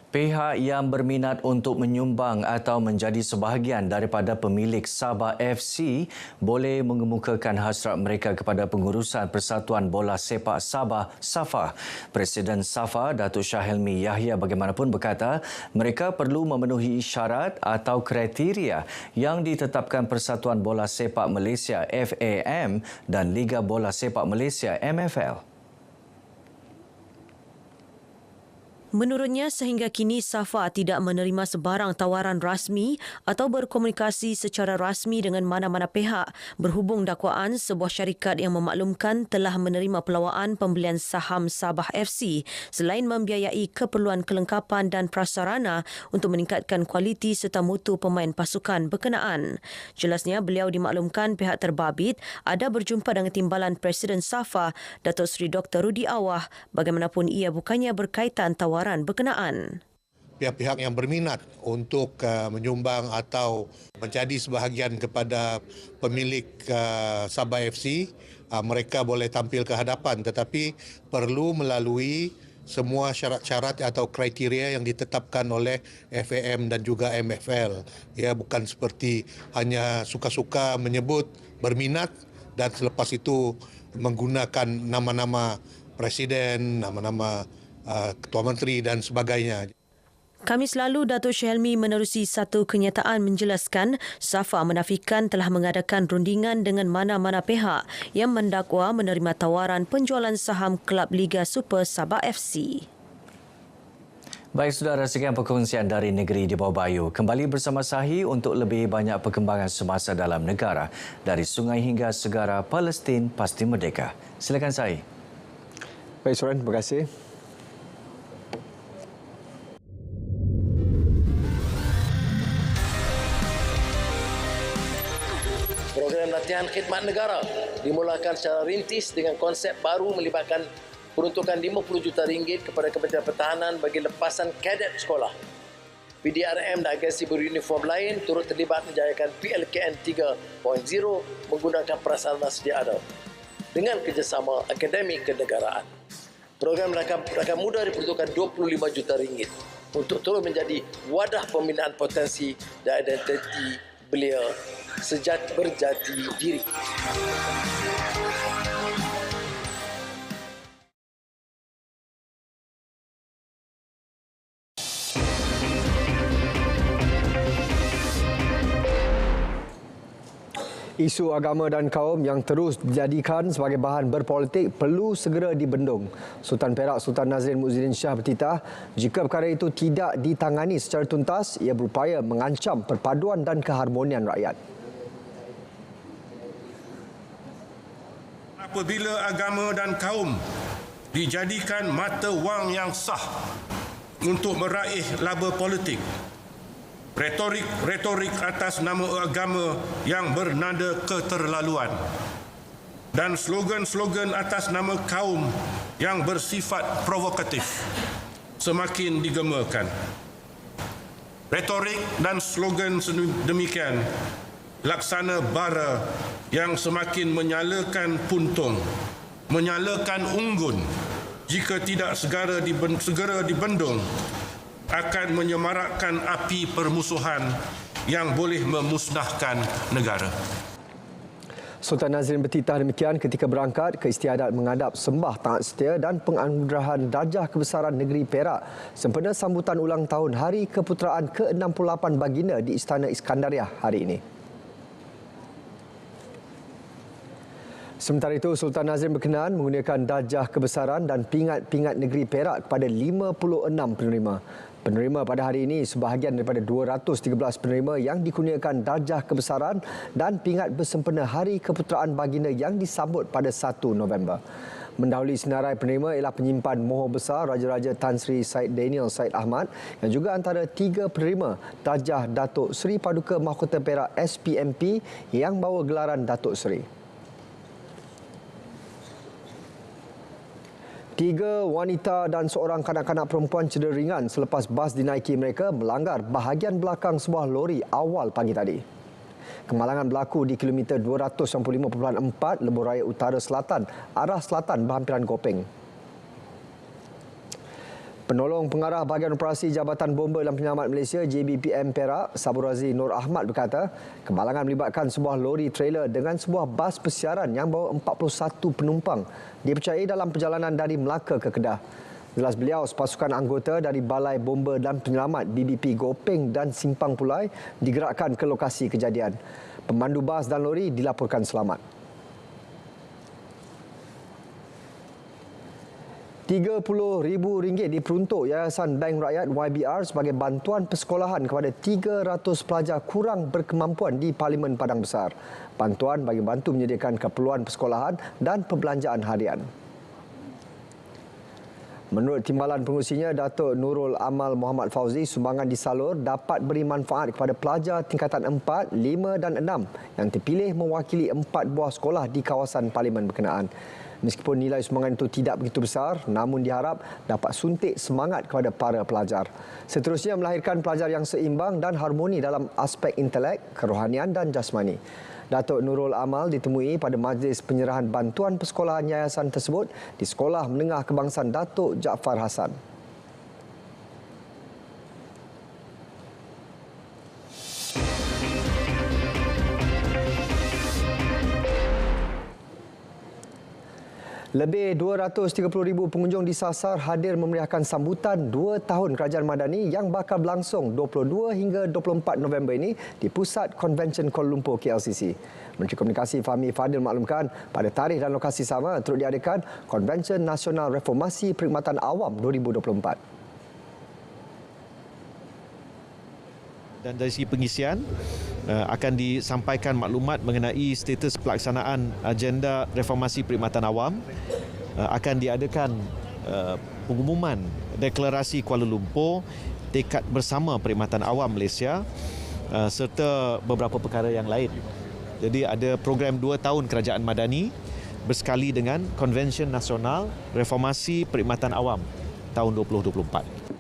Pihak yang berminat untuk menyumbang atau menjadi sebahagian daripada pemilik Sabah FC boleh mengemukakan hasrat mereka kepada pengurusan Persatuan Bola Sepak Sabah SAFA. Presiden SAFA, Datuk Shah Helmi Yahya bagaimanapun berkata mereka perlu memenuhi syarat atau kriteria yang ditetapkan Persatuan Bola Sepak Malaysia FAM dan Liga Bola Sepak Malaysia MFL. Menurutnya, sehingga kini SAFA tidak menerima sebarang tawaran rasmi atau berkomunikasi secara rasmi dengan mana-mana pihak berhubung dakwaan sebuah syarikat yang memaklumkan telah menerima pelawaan pembelian saham Sabah FC selain membiayai keperluan kelengkapan dan prasarana untuk meningkatkan kualiti serta mutu pemain pasukan berkenaan. Jelasnya, beliau dimaklumkan pihak terbabit ada berjumpa dengan timbalan Presiden SAFA, Datuk Seri Dr. Rudi Awah, bagaimanapun ia bukannya berkaitan tawaran berkenaan. Pihak-pihak yang berminat untuk menyumbang atau menjadi sebahagian kepada pemilik Sabah FC, mereka boleh tampil ke hadapan, tetapi perlu melalui semua syarat-syarat atau kriteria yang ditetapkan oleh FAM dan juga MFL. Ya, bukan seperti hanya suka-suka menyebut berminat dan selepas itu menggunakan nama-nama presiden, nama-nama Ketua Menteri dan sebagainya. Khamis lalu, Datuk Syelmi menerusi satu kenyataan menjelaskan SAFA menafikan telah mengadakan rundingan dengan mana-mana pihak yang mendakwa menerima tawaran penjualan saham Kelab Liga Super Sabah FC. Baik saudara, sekian perkongsian dari Negeri di Bawah Bayu. Kembali bersama Sahi untuk lebih banyak perkembangan semasa dalam negara. Dari sungai hingga segara, Palestin pasti merdeka. Silakan Sahi. Baik Soren, terima kasih. Program latihan khidmat negara dimulakan secara rintis dengan konsep baru melibatkan peruntukan RM50 juta kepada Kementerian Pertahanan bagi lepasan kadet sekolah. PDRM dan agensi beruniform lain turut terlibat menjayakan PLKN 3.0 menggunakan prasarana sedia ada dengan kerjasama Akademi Kenegaraan. Program rakan muda diperuntukkan RM25 juta. untuk terus menjadi wadah pembinaan potensi dan identiti belia berjati diri. Isu agama dan kaum yang terus dijadikan sebagai bahan berpolitik perlu segera dibendung. Sultan Perak Sultan Nazrin Muhyiddin Shah bertitah, jika perkara itu tidak ditangani secara tuntas, ia berupaya mengancam perpaduan dan keharmonian rakyat. Apabila agama dan kaum dijadikan mata wang yang sah untuk meraih laba politik, retorik atas nama agama yang bernada keterlaluan dan slogan-slogan atas nama kaum yang bersifat provokatif semakin digemakan. Retorik dan slogan demikian laksana bara yang semakin menyalakan puntung, menyalakan unggun jika tidak segera dibendung, akan menyemarakkan api permusuhan yang boleh memusnahkan negara. Sultan Nazrin bertitah demikian ketika berangkat ke istiadat menghadap sembah taat setia dan penganugerahan Darjah Kebesaran Negeri Perak sempena sambutan ulang tahun Hari Keputeraan ke-68 baginda di Istana Iskandariah hari ini. Sementara itu, Sultan Nazrin berkenaan menggunakan Darjah Kebesaran dan pingat-pingat Negeri Perak kepada 56 penerima. Penerima pada hari ini sebahagian daripada 213 penerima yang dikurniakan Darjah Kebesaran dan pingat bersempena Hari Keputeraan baginda yang disambut pada 1 November. Mendahului senarai penerima ialah penyimpan Moho Besar Raja-Raja Tan Sri Syed Daniel Syed Ahmad yang juga antara 3 penerima Darjah Datuk Seri Paduka Mahkota Perak SPMP yang bawa gelaran Datuk Seri. 3 wanita dan seorang kanak-kanak perempuan cedera ringan selepas bas dinaiki mereka melanggar bahagian belakang sebuah lori awal pagi tadi. Kemalangan berlaku di kilometer 295.4 Lebuh Raya Utara Selatan, arah selatan berhampiran Gopeng. Penolong Pengarah Bahagian Operasi Jabatan Bomba dan Penyelamat Malaysia JBPM Perak, Saburazi Nur Ahmad berkata, kemalangan melibatkan sebuah lori trailer dengan sebuah bas persiaran yang bawa 41 penumpang dipercayai dalam perjalanan dari Melaka ke Kedah. Jelas beliau, sepasukan anggota dari Balai Bomba dan Penyelamat BBP Gopeng dan Simpang Pulai digerakkan ke lokasi kejadian. Pemandu bas dan lori dilaporkan selamat. RM30,000 diperuntuk Yayasan Bank Rakyat YBR sebagai bantuan persekolahan kepada 300 pelajar kurang berkemampuan di Parlimen Padang Besar. Bantuan bagi bantu menyediakan keperluan persekolahan dan perbelanjaan harian. Menurut timbalan pengurusinya, Datuk Nurul Amal Muhammad Fauzi, sumbangan disalur dapat beri manfaat kepada pelajar tingkatan 4, 5 dan 6 yang terpilih mewakili 4 buah sekolah di kawasan Parlimen berkenaan. Meskipun nilai sumbangan itu tidak begitu besar, namun diharap dapat suntik semangat kepada para pelajar. Seterusnya, melahirkan pelajar yang seimbang dan harmoni dalam aspek intelek, kerohanian dan jasmani. Datuk Nurul Amal ditemui pada majlis penyerahan bantuan persekolahan yayasan tersebut di Sekolah Menengah Kebangsaan Datuk Jaafar Hassan. Lebih 230,000 pengunjung disasar hadir memeriahkan sambutan 2 tahun Kerajaan Madani yang bakal berlangsung 22 hingga 24 November ini di Pusat Konvensyen Kuala Lumpur KLCC. Menteri Komunikasi Fahmi Fadil maklumkan pada tarikh dan lokasi sama turut diadakan Konvensyen Nasional Reformasi Perkhidmatan Awam 2024. Dan dari segi pengisian akan disampaikan maklumat mengenai status pelaksanaan agenda reformasi perkhidmatan awam. Akan diadakan pengumuman deklarasi Kuala Lumpur, tekad bersama perkhidmatan awam Malaysia serta beberapa perkara yang lain. Jadi ada program 2 tahun Kerajaan Madani bersekali dengan Konvensyen Nasional Reformasi Perkhidmatan Awam tahun 2024.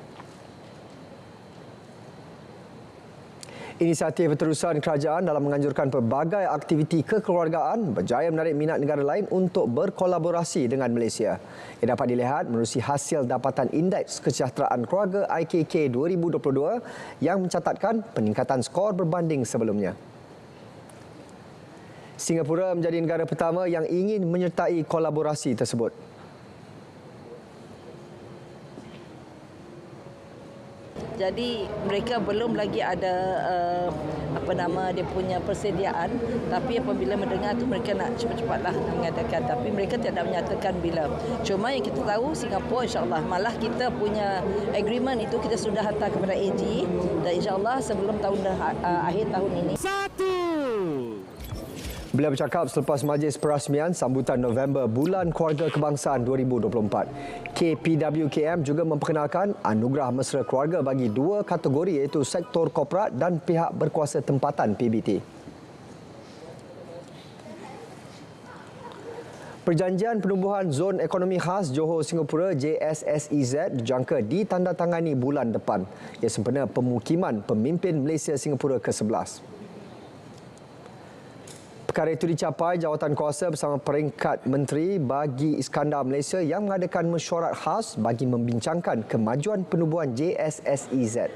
Inisiatif berterusan kerajaan dalam menganjurkan pelbagai aktiviti kekeluargaan berjaya menarik minat negara lain untuk berkolaborasi dengan Malaysia. Ia dapat dilihat menerusi hasil dapatan Indeks Kesejahteraan Keluarga IKK 2022 yang mencatatkan peningkatan skor berbanding sebelumnya. Singapura menjadi negara pertama yang ingin menyertai kolaborasi tersebut. Jadi mereka belum lagi ada dia punya persediaan, tapi apabila mendengar tu mereka nak cepat-cepatlah mengatakan, tapi mereka tidak menyatakan bila. Cuma yang kita tahu Singapura insya-Allah, malah kita punya agreement itu kita sudah hantar kepada AG dan insya-Allah sebelum akhir tahun ini. Beliau bercakap selepas majlis perasmian sambutan November Bulan Keluarga Kebangsaan 2024. KPWKM juga memperkenalkan Anugerah Mesra Keluarga bagi 2 kategori iaitu sektor korporat dan pihak berkuasa tempatan PBT. Perjanjian Penubuhan Zon Ekonomi Khas Johor Singapura JSSEZ dijangka ditandatangani bulan depan. Ia sempena pemukiman pemimpin Malaysia Singapura ke-11. Perkara itu dicapai jawatankuasa bersama peringkat menteri bagi Iskandar Malaysia yang mengadakan mesyuarat khas bagi membincangkan kemajuan penubuhan JSSEZ.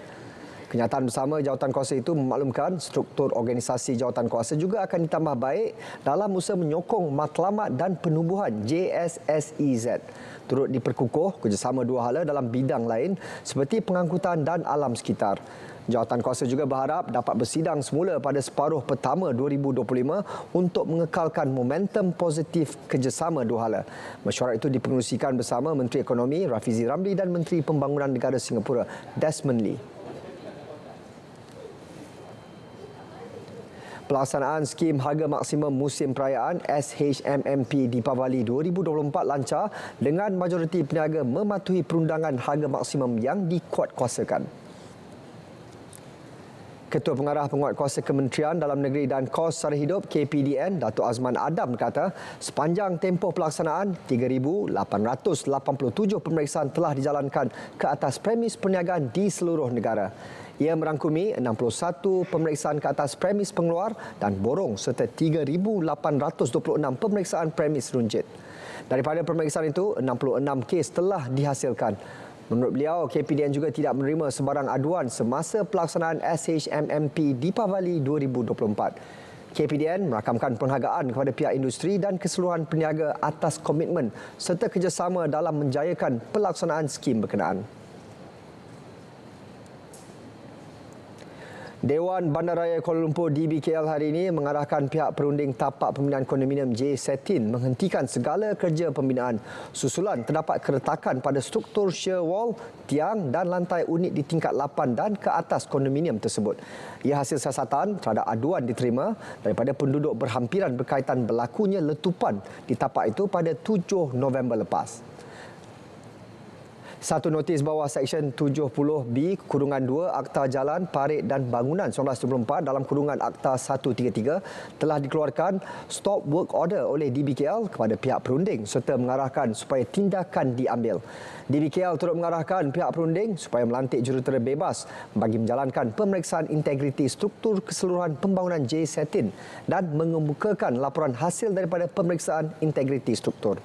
Kenyataan bersama jawatankuasa itu memaklumkan struktur organisasi jawatankuasa juga akan ditambah baik dalam usaha menyokong matlamat dan penubuhan JSSEZ. Turut diperkukuh kerjasama 2 hala dalam bidang lain seperti pengangkutan dan alam sekitar. Jawatankuasa juga berharap dapat bersidang semula pada separuh pertama 2025 untuk mengekalkan momentum positif kerjasama 2 hala. Mesyuarat itu dipengerusikan bersama Menteri Ekonomi Rafizi Ramli dan Menteri Pembangunan Negara Singapura Desmond Lee. Pelaksanaan skim harga maksimum musim perayaan SHMMP Deepavali 2024 lancar dengan majoriti peniaga mematuhi perundangan harga maksimum yang dikuatkuasakan. Ketua Pengarah Penguatkuasa Kementerian Dalam Negeri dan Kos Sara Hidup KPDN, Datuk Azman Adam berkata, sepanjang tempoh pelaksanaan, 3,887 pemeriksaan telah dijalankan ke atas premis perniagaan di seluruh negara. Ia merangkumi 61 pemeriksaan ke atas premis pengeluar dan borong serta 3,826 pemeriksaan premis runjit. Daripada pemeriksaan itu, 66 kes telah dihasilkan. Menurut beliau, KPDN juga tidak menerima sebarang aduan semasa pelaksanaan SHMMP Deepavali 2024. KPDN merakamkan penghargaan kepada pihak industri dan keseluruhan peniaga atas komitmen serta kerjasama dalam menjayakan pelaksanaan skim berkenaan. Dewan Bandaraya Kuala Lumpur DBKL hari ini mengarahkan pihak perunding tapak pembinaan kondominium J-Setin menghentikan segala kerja pembinaan susulan terdapat keretakan pada struktur shear wall, tiang dan lantai unit di tingkat 8 dan ke atas kondominium tersebut. Ia hasil siasatan terhadap aduan diterima daripada penduduk berhampiran berkaitan berlakunya letupan di tapak itu pada 7 November lepas. Satu notis bawah Seksyen 70B Kurungan 2 Akta Jalan, Parit dan Bangunan 1974 dalam Kurungan Akta 133 telah dikeluarkan stop work order oleh DBKL kepada pihak perunding serta mengarahkan supaya tindakan diambil. DBKL turut mengarahkan pihak perunding supaya melantik jurutera bebas bagi menjalankan pemeriksaan integriti struktur keseluruhan pembangunan J-Setin dan mengemukakan laporan hasil daripada pemeriksaan integriti struktur.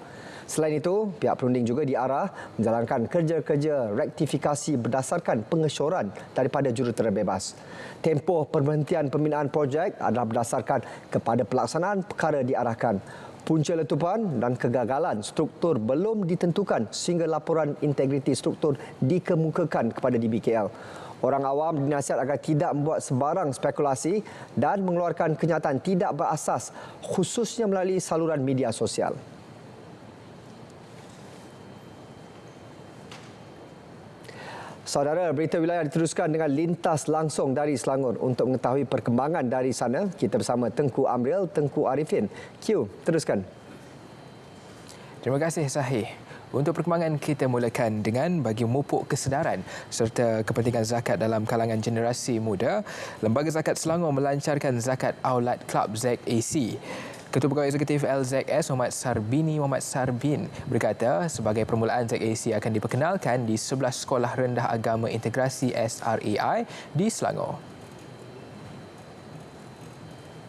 Selain itu, pihak perunding juga diarah menjalankan kerja-kerja rektifikasi berdasarkan pengesyoran daripada jurutera bebas. Tempoh perberhentian pembinaan projek adalah berdasarkan kepada pelaksanaan perkara diarahkan. Punca letupan dan kegagalan struktur belum ditentukan sehingga laporan integriti struktur dikemukakan kepada DBKL. Orang awam dinasihat agar tidak membuat sebarang spekulasi dan mengeluarkan kenyataan tidak berasas khususnya melalui saluran media sosial. Saudara, berita wilayah diteruskan dengan lintas langsung dari Selangor. Untuk mengetahui perkembangan dari sana, kita bersama Tengku Amril, Tengku Arifin. Q, teruskan. Terima kasih, Sahih. Untuk perkembangan, kita mulakan dengan bagi memupuk kesedaran serta kepentingan zakat dalam kalangan generasi muda. Lembaga Zakat Selangor melancarkan Zakat Aulad Club ZAC. Ketua Pegawai Eksekutif LZS Muhammad Sarbin berkata sebagai permulaan ZAC akan diperkenalkan di 11 sekolah rendah agama integrasi SRAI di Selangor.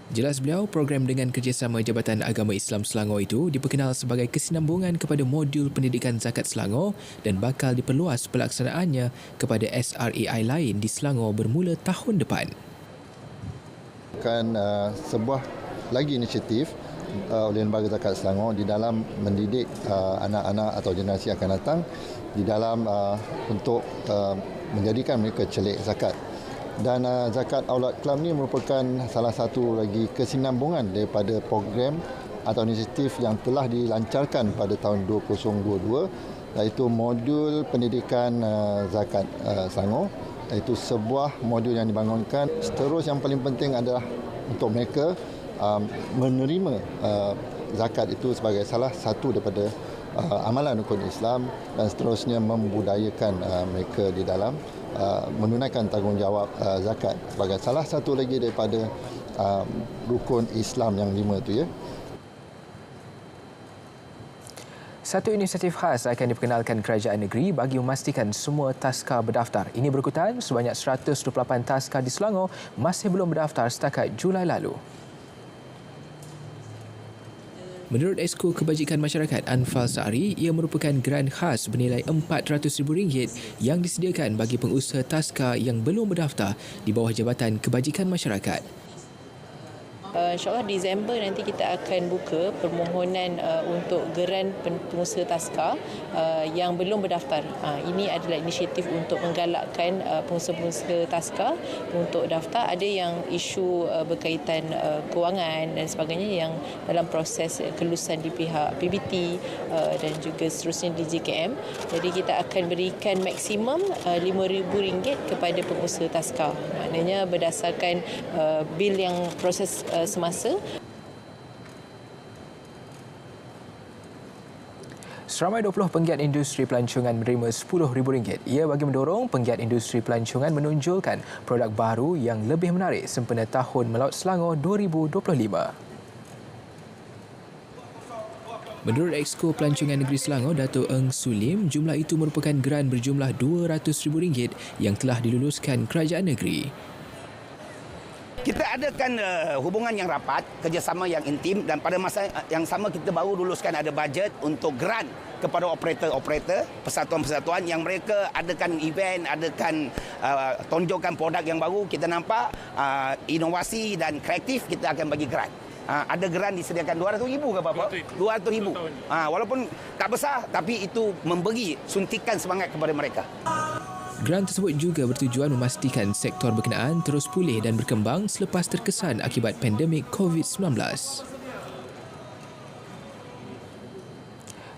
Jelas beliau, program dengan kerjasama Jabatan Agama Islam Selangor itu diperkenal sebagai kesinambungan kepada modul pendidikan zakat Selangor dan bakal diperluas pelaksanaannya kepada SRAI lain di Selangor bermula tahun depan. Sebuah lagi inisiatif oleh Lembaga Zakat Selangor di dalam mendidik anak-anak atau generasi akan datang di dalam untuk menjadikan mereka celik zakat. Dan Zakat Aulad Club ni merupakan salah satu lagi kesinambungan daripada program atau inisiatif yang telah dilancarkan pada tahun 2022, iaitu modul pendidikan zakat Selangor, iaitu sebuah modul yang dibangunkan. Seterus yang paling penting adalah untuk mereka menerima zakat itu sebagai salah satu daripada amalan rukun Islam dan seterusnya membudayakan mereka di dalam menunaikan tanggungjawab zakat sebagai salah satu lagi daripada rukun Islam yang 5 itu, ya. Satu inisiatif khas akan diperkenalkan kerajaan negeri bagi memastikan semua taska berdaftar. Ini berikutan sebanyak 128 taska di Selangor masih belum berdaftar setakat Julai lalu. Menurut Esko Kebajikan Masyarakat Anfal Sa'ari, ia merupakan geran khas bernilai RM400,000 yang disediakan bagi pengusaha taska yang belum berdaftar di bawah Jabatan Kebajikan Masyarakat. InsyaAllah Disember nanti kita akan buka permohonan untuk geran pengusaha taska yang belum berdaftar. Ini adalah inisiatif untuk menggalakkan pengusaha-pengusaha taska untuk daftar. Ada yang isu berkaitan kewangan dan sebagainya yang dalam proses kelulusan di pihak PBT dan juga seterusnya di JKM. Jadi kita akan berikan maksimum RM5,000 kepada pengusaha taska. Maknanya berdasarkan bil yang proses semasa. Seramai 20 penggiat industri pelancongan menerima RM10,000. Ia bagi mendorong penggiat industri pelancongan menonjolkan produk baru yang lebih menarik sempena Tahun Melaut Selangor 2025. Menurut Exco Pelancongan Negeri Selangor, Dato' Eng Sulim, jumlah itu merupakan geran berjumlah RM200,000 yang telah diluluskan kerajaan negeri. Kita adakan hubungan yang rapat, kerjasama yang intim dan pada masa yang sama kita baru luluskan ada bajet untuk grant kepada operator-operator, persatuan-persatuan yang mereka adakan event, adakan tonjolkan produk yang baru. Kita nampak inovasi dan kreatif, kita akan bagi grant. Ada geran disediakan RM200,000 ke apa? RM200,000. Walaupun tak besar tapi itu memberi suntikan semangat kepada mereka. Grant tersebut juga bertujuan memastikan sektor berkenaan terus pulih dan berkembang selepas terkesan akibat pandemik COVID-19.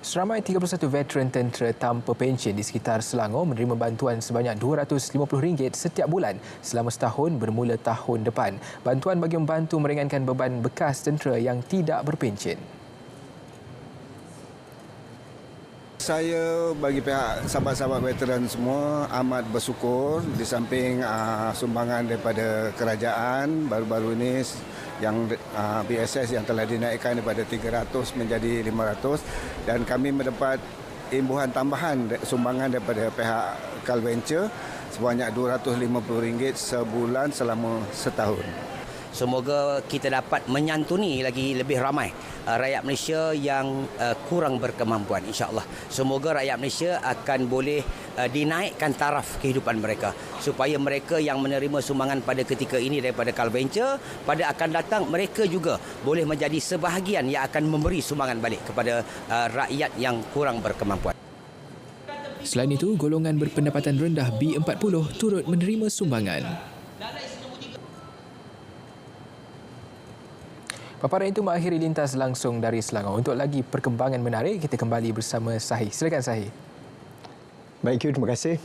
Seramai 31 veteran tentera tanpa pensyen di sekitar Selangor menerima bantuan sebanyak RM250 setiap bulan selama setahun bermula tahun depan. Bantuan bagi membantu meringankan beban bekas tentera yang tidak berpensyen. Saya bagi pihak sahabat-sahabat veteran semua amat bersyukur di samping sumbangan daripada kerajaan baru-baru ini yang BSS yang telah dinaikkan daripada 300 menjadi 500 dan kami mendapat imbuhan tambahan sumbangan daripada pihak Calventure sebanyak RM250 sebulan selama setahun. Semoga kita dapat menyantuni lagi lebih ramai rakyat Malaysia yang kurang berkemampuan, insya-Allah. Semoga rakyat Malaysia akan boleh dinaikkan taraf kehidupan mereka supaya mereka yang menerima sumbangan pada ketika ini daripada Calventure pada akan datang mereka juga boleh menjadi sebahagian yang akan memberi sumbangan balik kepada rakyat yang kurang berkemampuan. Selain itu, golongan berpendapatan rendah B40 turut menerima sumbangan. Paparan itu mengakhiri lintas langsung dari Selangor. Untuk lagi perkembangan menarik, kita kembali bersama Sahih. Silakan Sahih. Baik, terima kasih.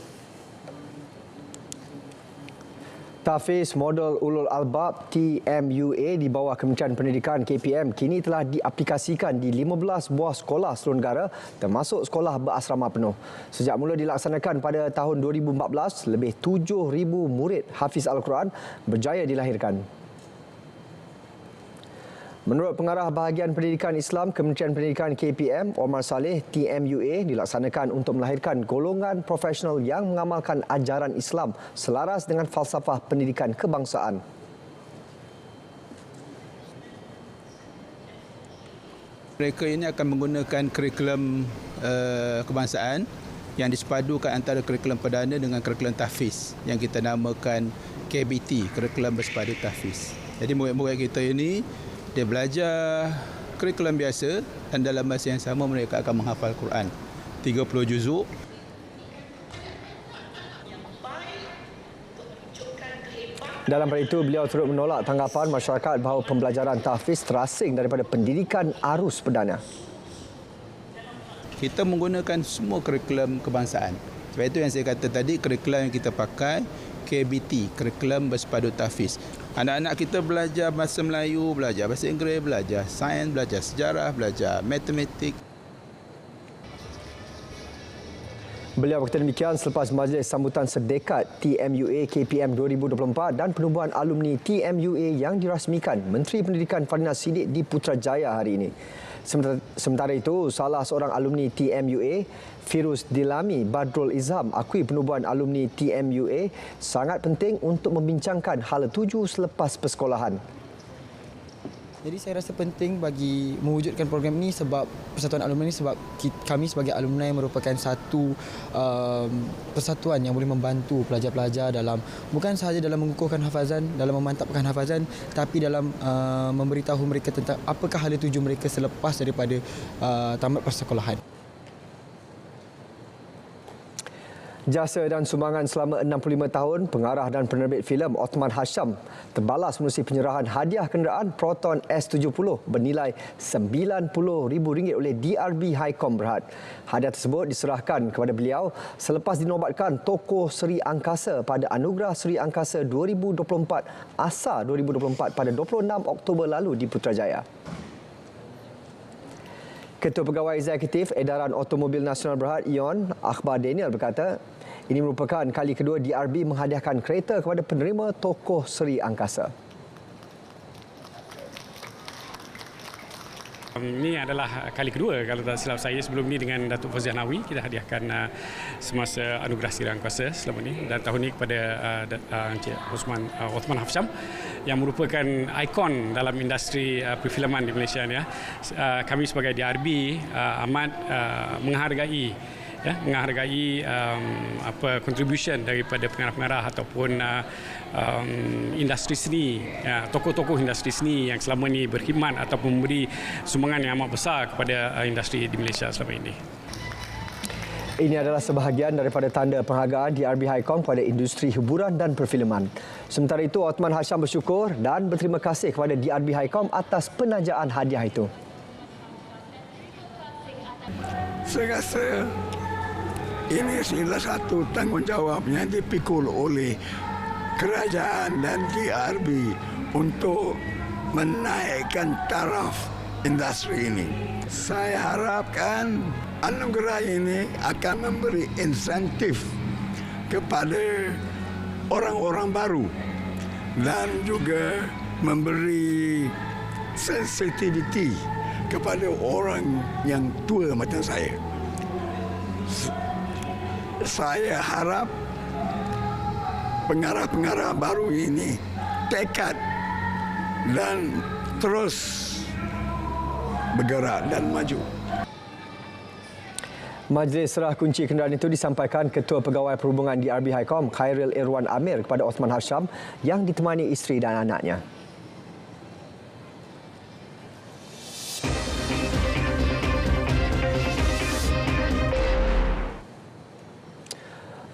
Tahfiz Model Ulul Albab TMUA di bawah Kementerian Pendidikan KPM kini telah diaplikasikan di 15 buah sekolah seluruh negara termasuk sekolah berasrama penuh. Sejak mula dilaksanakan pada tahun 2014, lebih 7,000 murid hafiz Al-Quran berjaya dilahirkan. Menurut Pengarah Bahagian Pendidikan Islam Kementerian Pendidikan KPM, Omar Saleh, TMUA dilaksakan untuk melahirkan golongan profesional yang mengamalkan ajaran Islam selaras dengan falsafah pendidikan kebangsaan. Mereka ini akan menggunakan kurikulum kebangsaan yang disepadukan antara kurikulum perdana dengan kurikulum tahfiz yang kita namakan KBT, kurikulum bersepadu tahfiz. Jadi murid-murid kita ini dia belajar kurikulum biasa dan dalam masa yang sama mereka akan menghafal Quran 30 juzuk. Dalam pada itu, beliau turut menolak tanggapan masyarakat bahawa pembelajaran tahfiz terasing daripada pendidikan arus perdana. Kita menggunakan semua kurikulum kebangsaan. Sebab itu yang saya kata tadi, kurikulum yang kita pakai KBT, kurikulum bersepadu tahfiz. Anak-anak kita belajar bahasa Melayu, belajar bahasa Inggeris, belajar sains, belajar sejarah, belajar matematik. Beliau berkata demikian selepas majlis sambutan sedekat TMUA KPM 2024 dan penubuhan alumni TMUA yang dirasmikan Menteri Pendidikan Fardinah Siddiq di Putrajaya hari ini. Sementara itu, salah seorang alumni TMUA, Firuz Dilami Badrul Izham, akui penubuhan alumni TMUA sangat penting untuk membincangkan hala tuju selepas persekolahan. Jadi saya rasa penting bagi mewujudkan program ini sebab Persatuan Alumni ini sebab kami sebagai alumni merupakan satu persatuan yang boleh membantu pelajar-pelajar dalam bukan sahaja dalam mengukuhkan hafazan, dalam memantapkan hafazan, tapi dalam memberitahu mereka tentang apakah hala tuju mereka selepas daripada tamat persekolahan. Jasa dan sumbangan selama 65 tahun, pengarah dan penerbit filem Othman Hasham terbalas menerusi penyerahan hadiah kenderaan Proton S70 bernilai RM90,000 oleh DRB Highcom Berhad. Hadiah tersebut diserahkan kepada beliau selepas dinobatkan tokoh Seri Angkasa pada Anugerah Seri Angkasa 2024 ASA 2024 pada 26 Oktober lalu di Putrajaya. Ketua Pegawai Eksekutif Edaran Automobil Nasional Berhad Ion, Akhbar Daniel berkata, ini merupakan kali kedua DRB menghadiahkan kereta kepada penerima tokoh Seri Angkasa. Ini adalah kali kedua kalau tak silap saya. Sebelum ini dengan Datuk Fauziah Nawi kita hadiahkan semasa Anugerah Seri Angkasa selama ini, dan tahun ini kepada Encik Othman Hasham yang merupakan ikon dalam industri perfilman di Malaysia ni. Kami sebagai DRB amat menghargai contribution daripada pengarah-pengarah ataupun industri seni, tokoh-tokoh industri seni yang selama ini berkhidmat ataupun memberi sumbangan yang amat besar kepada industri di Malaysia selama ini. Ini adalah sebahagian daripada tanda penghargaan DRB Highcom kepada industri hiburan dan perfilman. Sementara itu, Othman Hasham bersyukur dan berterima kasih kepada DRB Highcom atas penajaan hadiah itu. Saya rasa ini adalah satu tanggungjawab yang dipikul oleh kerajaan dan DRB untuk menaikkan taraf industri ini. Saya harapkan anugerah ini akan memberi insentif kepada orang-orang baru dan juga memberi sensitiviti kepada orang yang tua macam saya. Saya harap pengarah-pengarah baru ini tekad dan terus bergerak dan maju. Majlis serah kunci kenderaan itu disampaikan Ketua Pegawai Perhubungan DRB Highcom Khairil Irwan Amir kepada Othman Hasham yang ditemani isteri dan anaknya.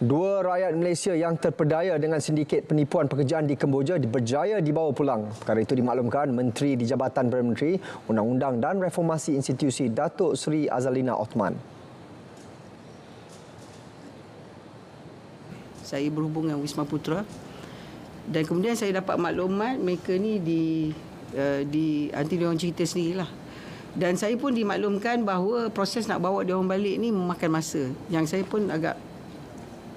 Dua rakyat Malaysia yang terpedaya dengan sindiket penipuan pekerjaan di Kemboja berjaya dibawa pulang. Perkara itu dimaklumkan Menteri di Jabatan Perdana Menteri, Undang-Undang dan Reformasi Institusi Datuk Seri Azalina Othman. Saya berhubung dengan Wisma Putra dan kemudian saya dapat maklumat mereka ni nanti dia orang cerita sendirilah. Dan saya pun dimaklumkan bahawa proses nak bawa dia orang balik ni memakan masa. Yang saya pun agak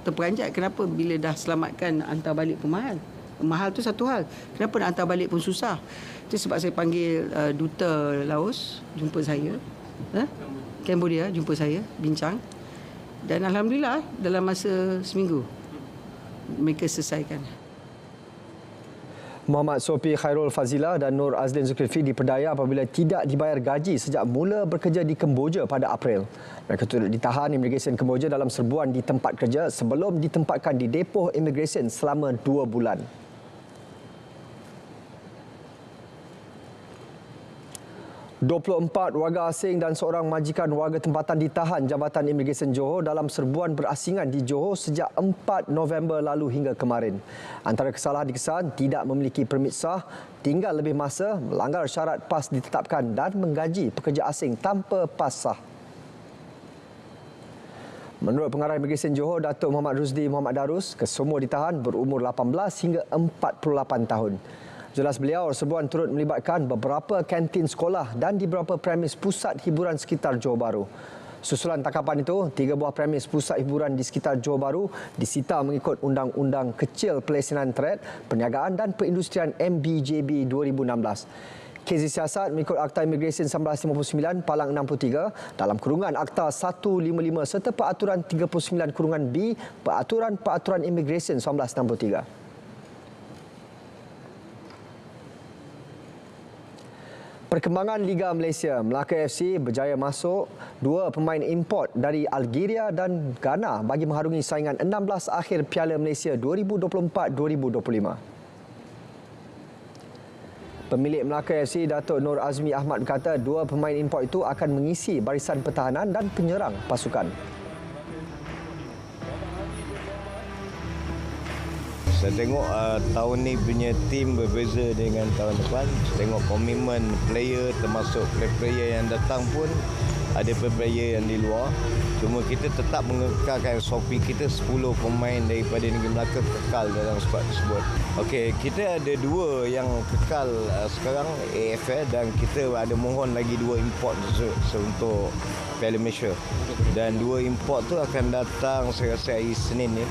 terperanjat kenapa bila dah selamatkan hantar balik pun mahal. Mahal tu satu hal. Kenapa nak hantar balik pun susah. Itu sebab saya panggil Duta Laos jumpa saya. Cambodia jumpa saya, bincang. Dan Alhamdulillah dalam masa seminggu mereka selesaikan. Muhammad Sopi Khairul Fazila dan Nur Azlin Zulkifli diperdaya apabila tidak dibayar gaji sejak mula bekerja di Kemboja pada April. Mereka turut ditahan Imigresen Kemboja dalam serbuan di tempat kerja sebelum ditempatkan di depoh imigresen selama 2 bulan. 24 warga asing dan seorang majikan warga tempatan ditahan Jabatan Imigresen Johor dalam serbuan berasingan di Johor sejak 4 November lalu hingga kemarin. Antara kesalahan dikesan tidak memiliki permit sah, tinggal lebih masa, melanggar syarat PAS ditetapkan dan menggaji pekerja asing tanpa PAS sah. Menurut Pengarah Imigresen Johor, Datuk Muhammad Rusdi Muhammad Darus, kesemua ditahan berumur 18 hingga 48 tahun. Jelas beliau, serbuan turut melibatkan beberapa kantin sekolah dan di beberapa premis pusat hiburan sekitar Johor Bahru. Susulan tangkapan itu, 3 buah premis pusat hiburan di sekitar Johor Bahru disita mengikut Undang-Undang Kecil Pelesenan Trade, Perniagaan dan Perindustrian MBJB 2016. Kes disiasat mengikut Akta Imigresen 1959 Palang 63 dalam kurungan Akta 155 serta Peraturan 39 kurungan B Peraturan Imigresen 1963. Perkembangan Liga Malaysia, Melaka FC berjaya masuk 2 pemain import dari Algeria dan Ghana bagi mengharungi saingan 16 akhir Piala Malaysia 2024-2025. Pemilik Melaka FC, Datuk Nur Azmi Ahmad berkata 2 pemain import itu akan mengisi barisan pertahanan dan penyerang pasukan. Saya tengok tahun ni punya tim berbeza dengan tahun depan. Saya tengok komitmen player, termasuk player yang datang pun ada player yang di luar. Cuma kita tetap mengekalkan SOP kita 10 pemain daripada negeri Melaka kekal dalam skuad tersebut. Okey, kita ada 2 yang kekal sekarang AFL dan kita ada mohon lagi 2 import untuk Piala Malaysia. Dan 2 import tu akan datang saya rasa hari Senin ni.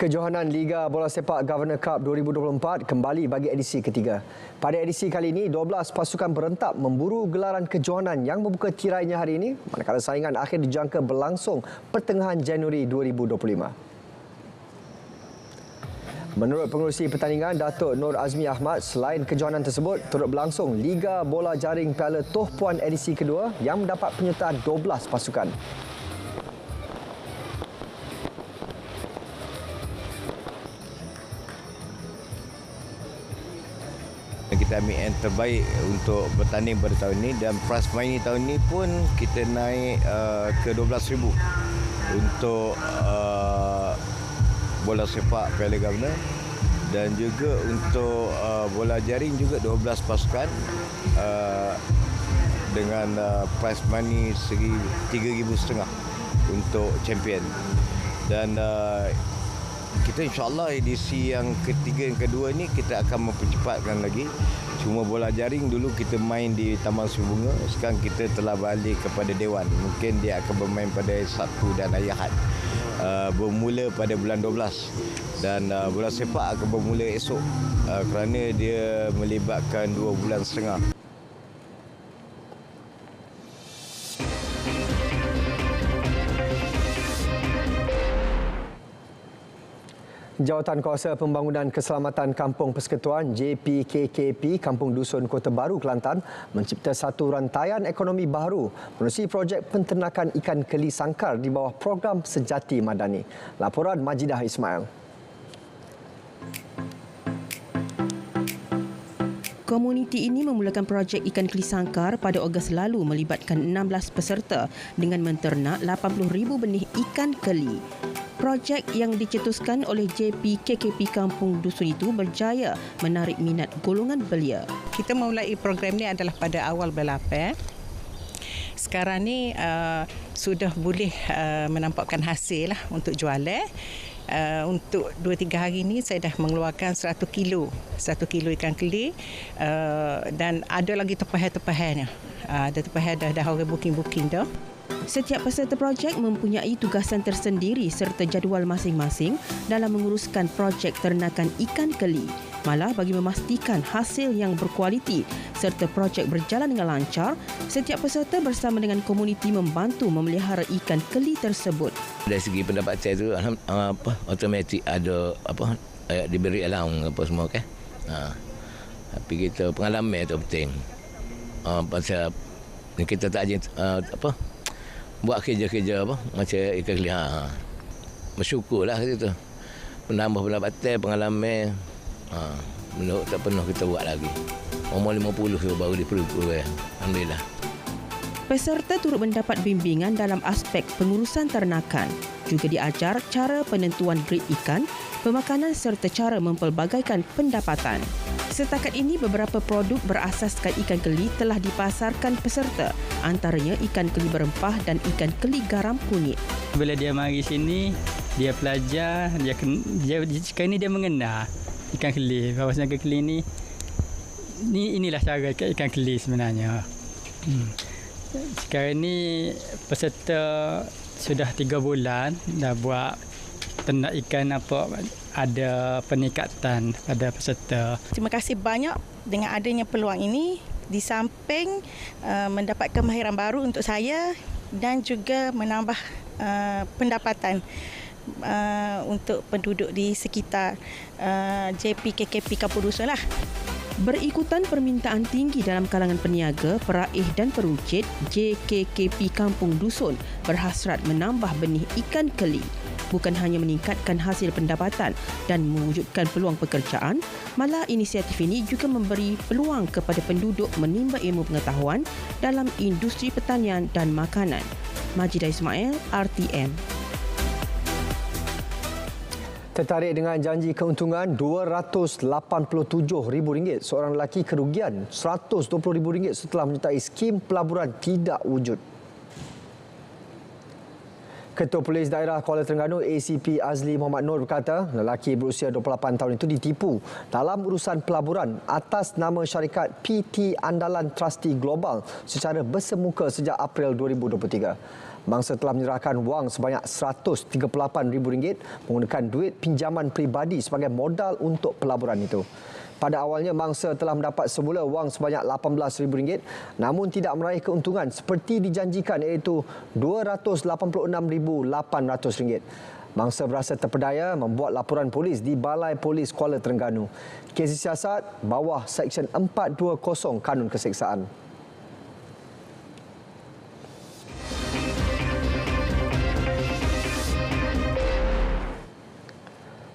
Kejohanan Liga Bola Sepak Governor Cup 2024 kembali bagi edisi ketiga. Pada edisi kali ini, 12 pasukan berentap memburu gelaran kejohanan yang membuka tirainya hari ini, manakala saingan akhir dijangka berlangsung pertengahan Januari 2025. Menurut pengerusi pertandingan, Datuk Nur Azmi Ahmad, selain kejohanan tersebut, turut berlangsung Liga Bola Jaring Piala Toh Puan edisi kedua yang mendapat penyertaan 12 pasukan. Kita ambil yang terbaik untuk bertanding pada tahun ini dan pras main tahun ini pun kita naik ke 12,000 untuk bola sepak Piala Governor dan juga untuk bola jaring juga 12 pasukan dengan prize money 3,500 untuk champion dan kita insyaAllah edisi yang ketiga dan kedua ni kita akan mempercepatkan lagi. Cuma bola jaring dulu kita main di Taman Seri Bunga, sekarang kita telah balik kepada Dewan. Mungkin dia akan bermain pada Sabtu dan hari Ahad, bermula pada bulan 12 dan bola sepak akan bermula esok kerana dia melibatkan 2 bulan setengah. Jawatan Kuasa Pembangunan Keselamatan Kampung Persekutuan JPKKP Kampung Dusun Kota Baru Kelantan mencipta satu rantaian ekonomi baru menerusi projek penternakan ikan keli sangkar di bawah program Sejati Madani. Laporan Majidah Ismail. Komuniti ini memulakan projek ikan keli sangkar pada Ogos lalu melibatkan 16 peserta dengan menternak 80,000 benih ikan keli. Projek yang dicetuskan oleh JPKKP Kampung Dusun itu berjaya menarik minat golongan belia. Kita memulai program ini adalah pada awal bulan 8. Sekarang ni sudah boleh menampakkan hasil lah untuk jualan. Untuk 2-3 hari ini saya dah mengeluarkan 100 kilo ikan keli dan ada lagi tepahan-tepahannya. Ada tepahan dah orang booking dah. Setiap peserta projek mempunyai tugasan tersendiri serta jadual masing-masing dalam menguruskan projek ternakan ikan keli. Malah bagi memastikan hasil yang berkualiti serta projek berjalan dengan lancar, setiap peserta bersama dengan komuniti membantu memelihara ikan keli tersebut. Dari segi pendapat saya tu automatik ada diberi allowance apa semua kan. Tapi kita pengalaman tu penting. Pasal kita tak buat kerja-kerja macam ikan keli. Bersyukurlah kita. Menambah pendapatan, pengalaman. Menurut tak pernah kita buat lagi. Umur 50 baru diperlukan. Alhamdulillah. Peserta turut mendapat bimbingan dalam aspek pengurusan ternakan. Juga diajar cara penentuan grade ikan, pemakanan serta cara mempelbagaikan pendapatan. Setakat ini beberapa produk berasaskan ikan keli telah dipasarkan peserta, antaranya ikan keli berempah dan ikan keli garam kunyit. Bila dia mari sini, dia belajar, sekarang ni dia mengenal ikan keli. Bahawasanya ikan keli ni inilah cara ikan keli sebenarnya. Sekarang ni peserta sudah 3 bulan dah buat ternak ikan ada peningkatan pada peserta. Terima kasih banyak dengan adanya peluang ini, di samping mendapat kemahiran baru untuk saya dan juga menambah pendapatan untuk penduduk di sekitar JPKKP Kampung Dusun lah. Berikutan permintaan tinggi dalam kalangan peniaga, peraih dan peruncit, JKKP Kampung Dusun berhasrat menambah benih ikan keli. Bukan hanya meningkatkan hasil pendapatan dan mewujudkan peluang pekerjaan, malah inisiatif ini juga memberi peluang kepada penduduk menimba ilmu pengetahuan dalam industri pertanian dan makanan. Majidah Ismail, RTM. Tertarik dengan janji keuntungan RM287,000, seorang lelaki kerugian RM120,000 setelah menyertai skim pelaburan tidak wujud. Ketua Polis Daerah Kuala Terengganu ACP Azli Muhammad Nur berkata, lelaki berusia 28 tahun itu ditipu dalam urusan pelaburan atas nama syarikat PT Andalan Trustee Global secara bersemuka sejak April 2023. Mangsa telah menyerahkan wang sebanyak RM138,000 menggunakan duit pinjaman peribadi sebagai modal untuk pelaburan itu. Pada awalnya, mangsa telah mendapat semula wang sebanyak RM18,000 namun tidak meraih keuntungan seperti dijanjikan, iaitu RM286,800. Mangsa berasa terpedaya membuat laporan polis di Balai Polis Kuala Terengganu. Kes disiasat bawah Seksyen 420 Kanun Keseksaan.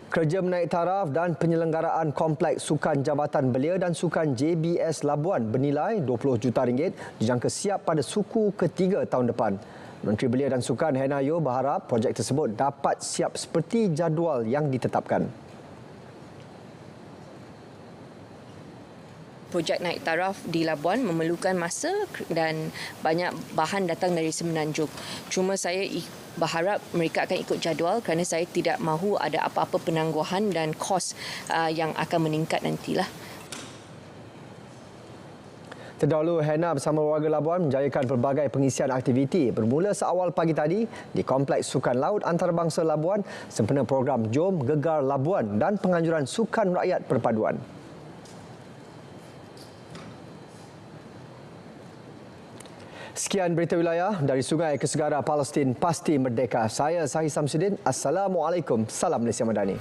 Kerja menaik taraf dan penyelenggaraan kompleks Sukan Jabatan Belia dan Sukan JBS Labuan bernilai RM20 juta dijangka siap pada suku ketiga tahun depan. Menteri Belia dan Sukan Hannah Yeoh berharap projek tersebut dapat siap seperti jadual yang ditetapkan. Projek naik taraf di Labuan memerlukan masa dan banyak bahan datang dari Semenanjung. Cuma saya berharap mereka akan ikut jadual kerana saya tidak mahu ada apa-apa penangguhan dan kos yang akan meningkat nantilah. Terdahulu, Hannah bersama warga Labuan menjayakan pelbagai pengisian aktiviti bermula seawal pagi tadi di Kompleks Sukan Laut Antarabangsa Labuan sempena program Jom Gegar Labuan dan penganjuran Sukan Rakyat Perpaduan. Sekian berita wilayah dari Sungai ke Segara Palestin Pasti Merdeka. Saya Sahih Samsudin. Assalamualaikum. Salam Malaysia Madani.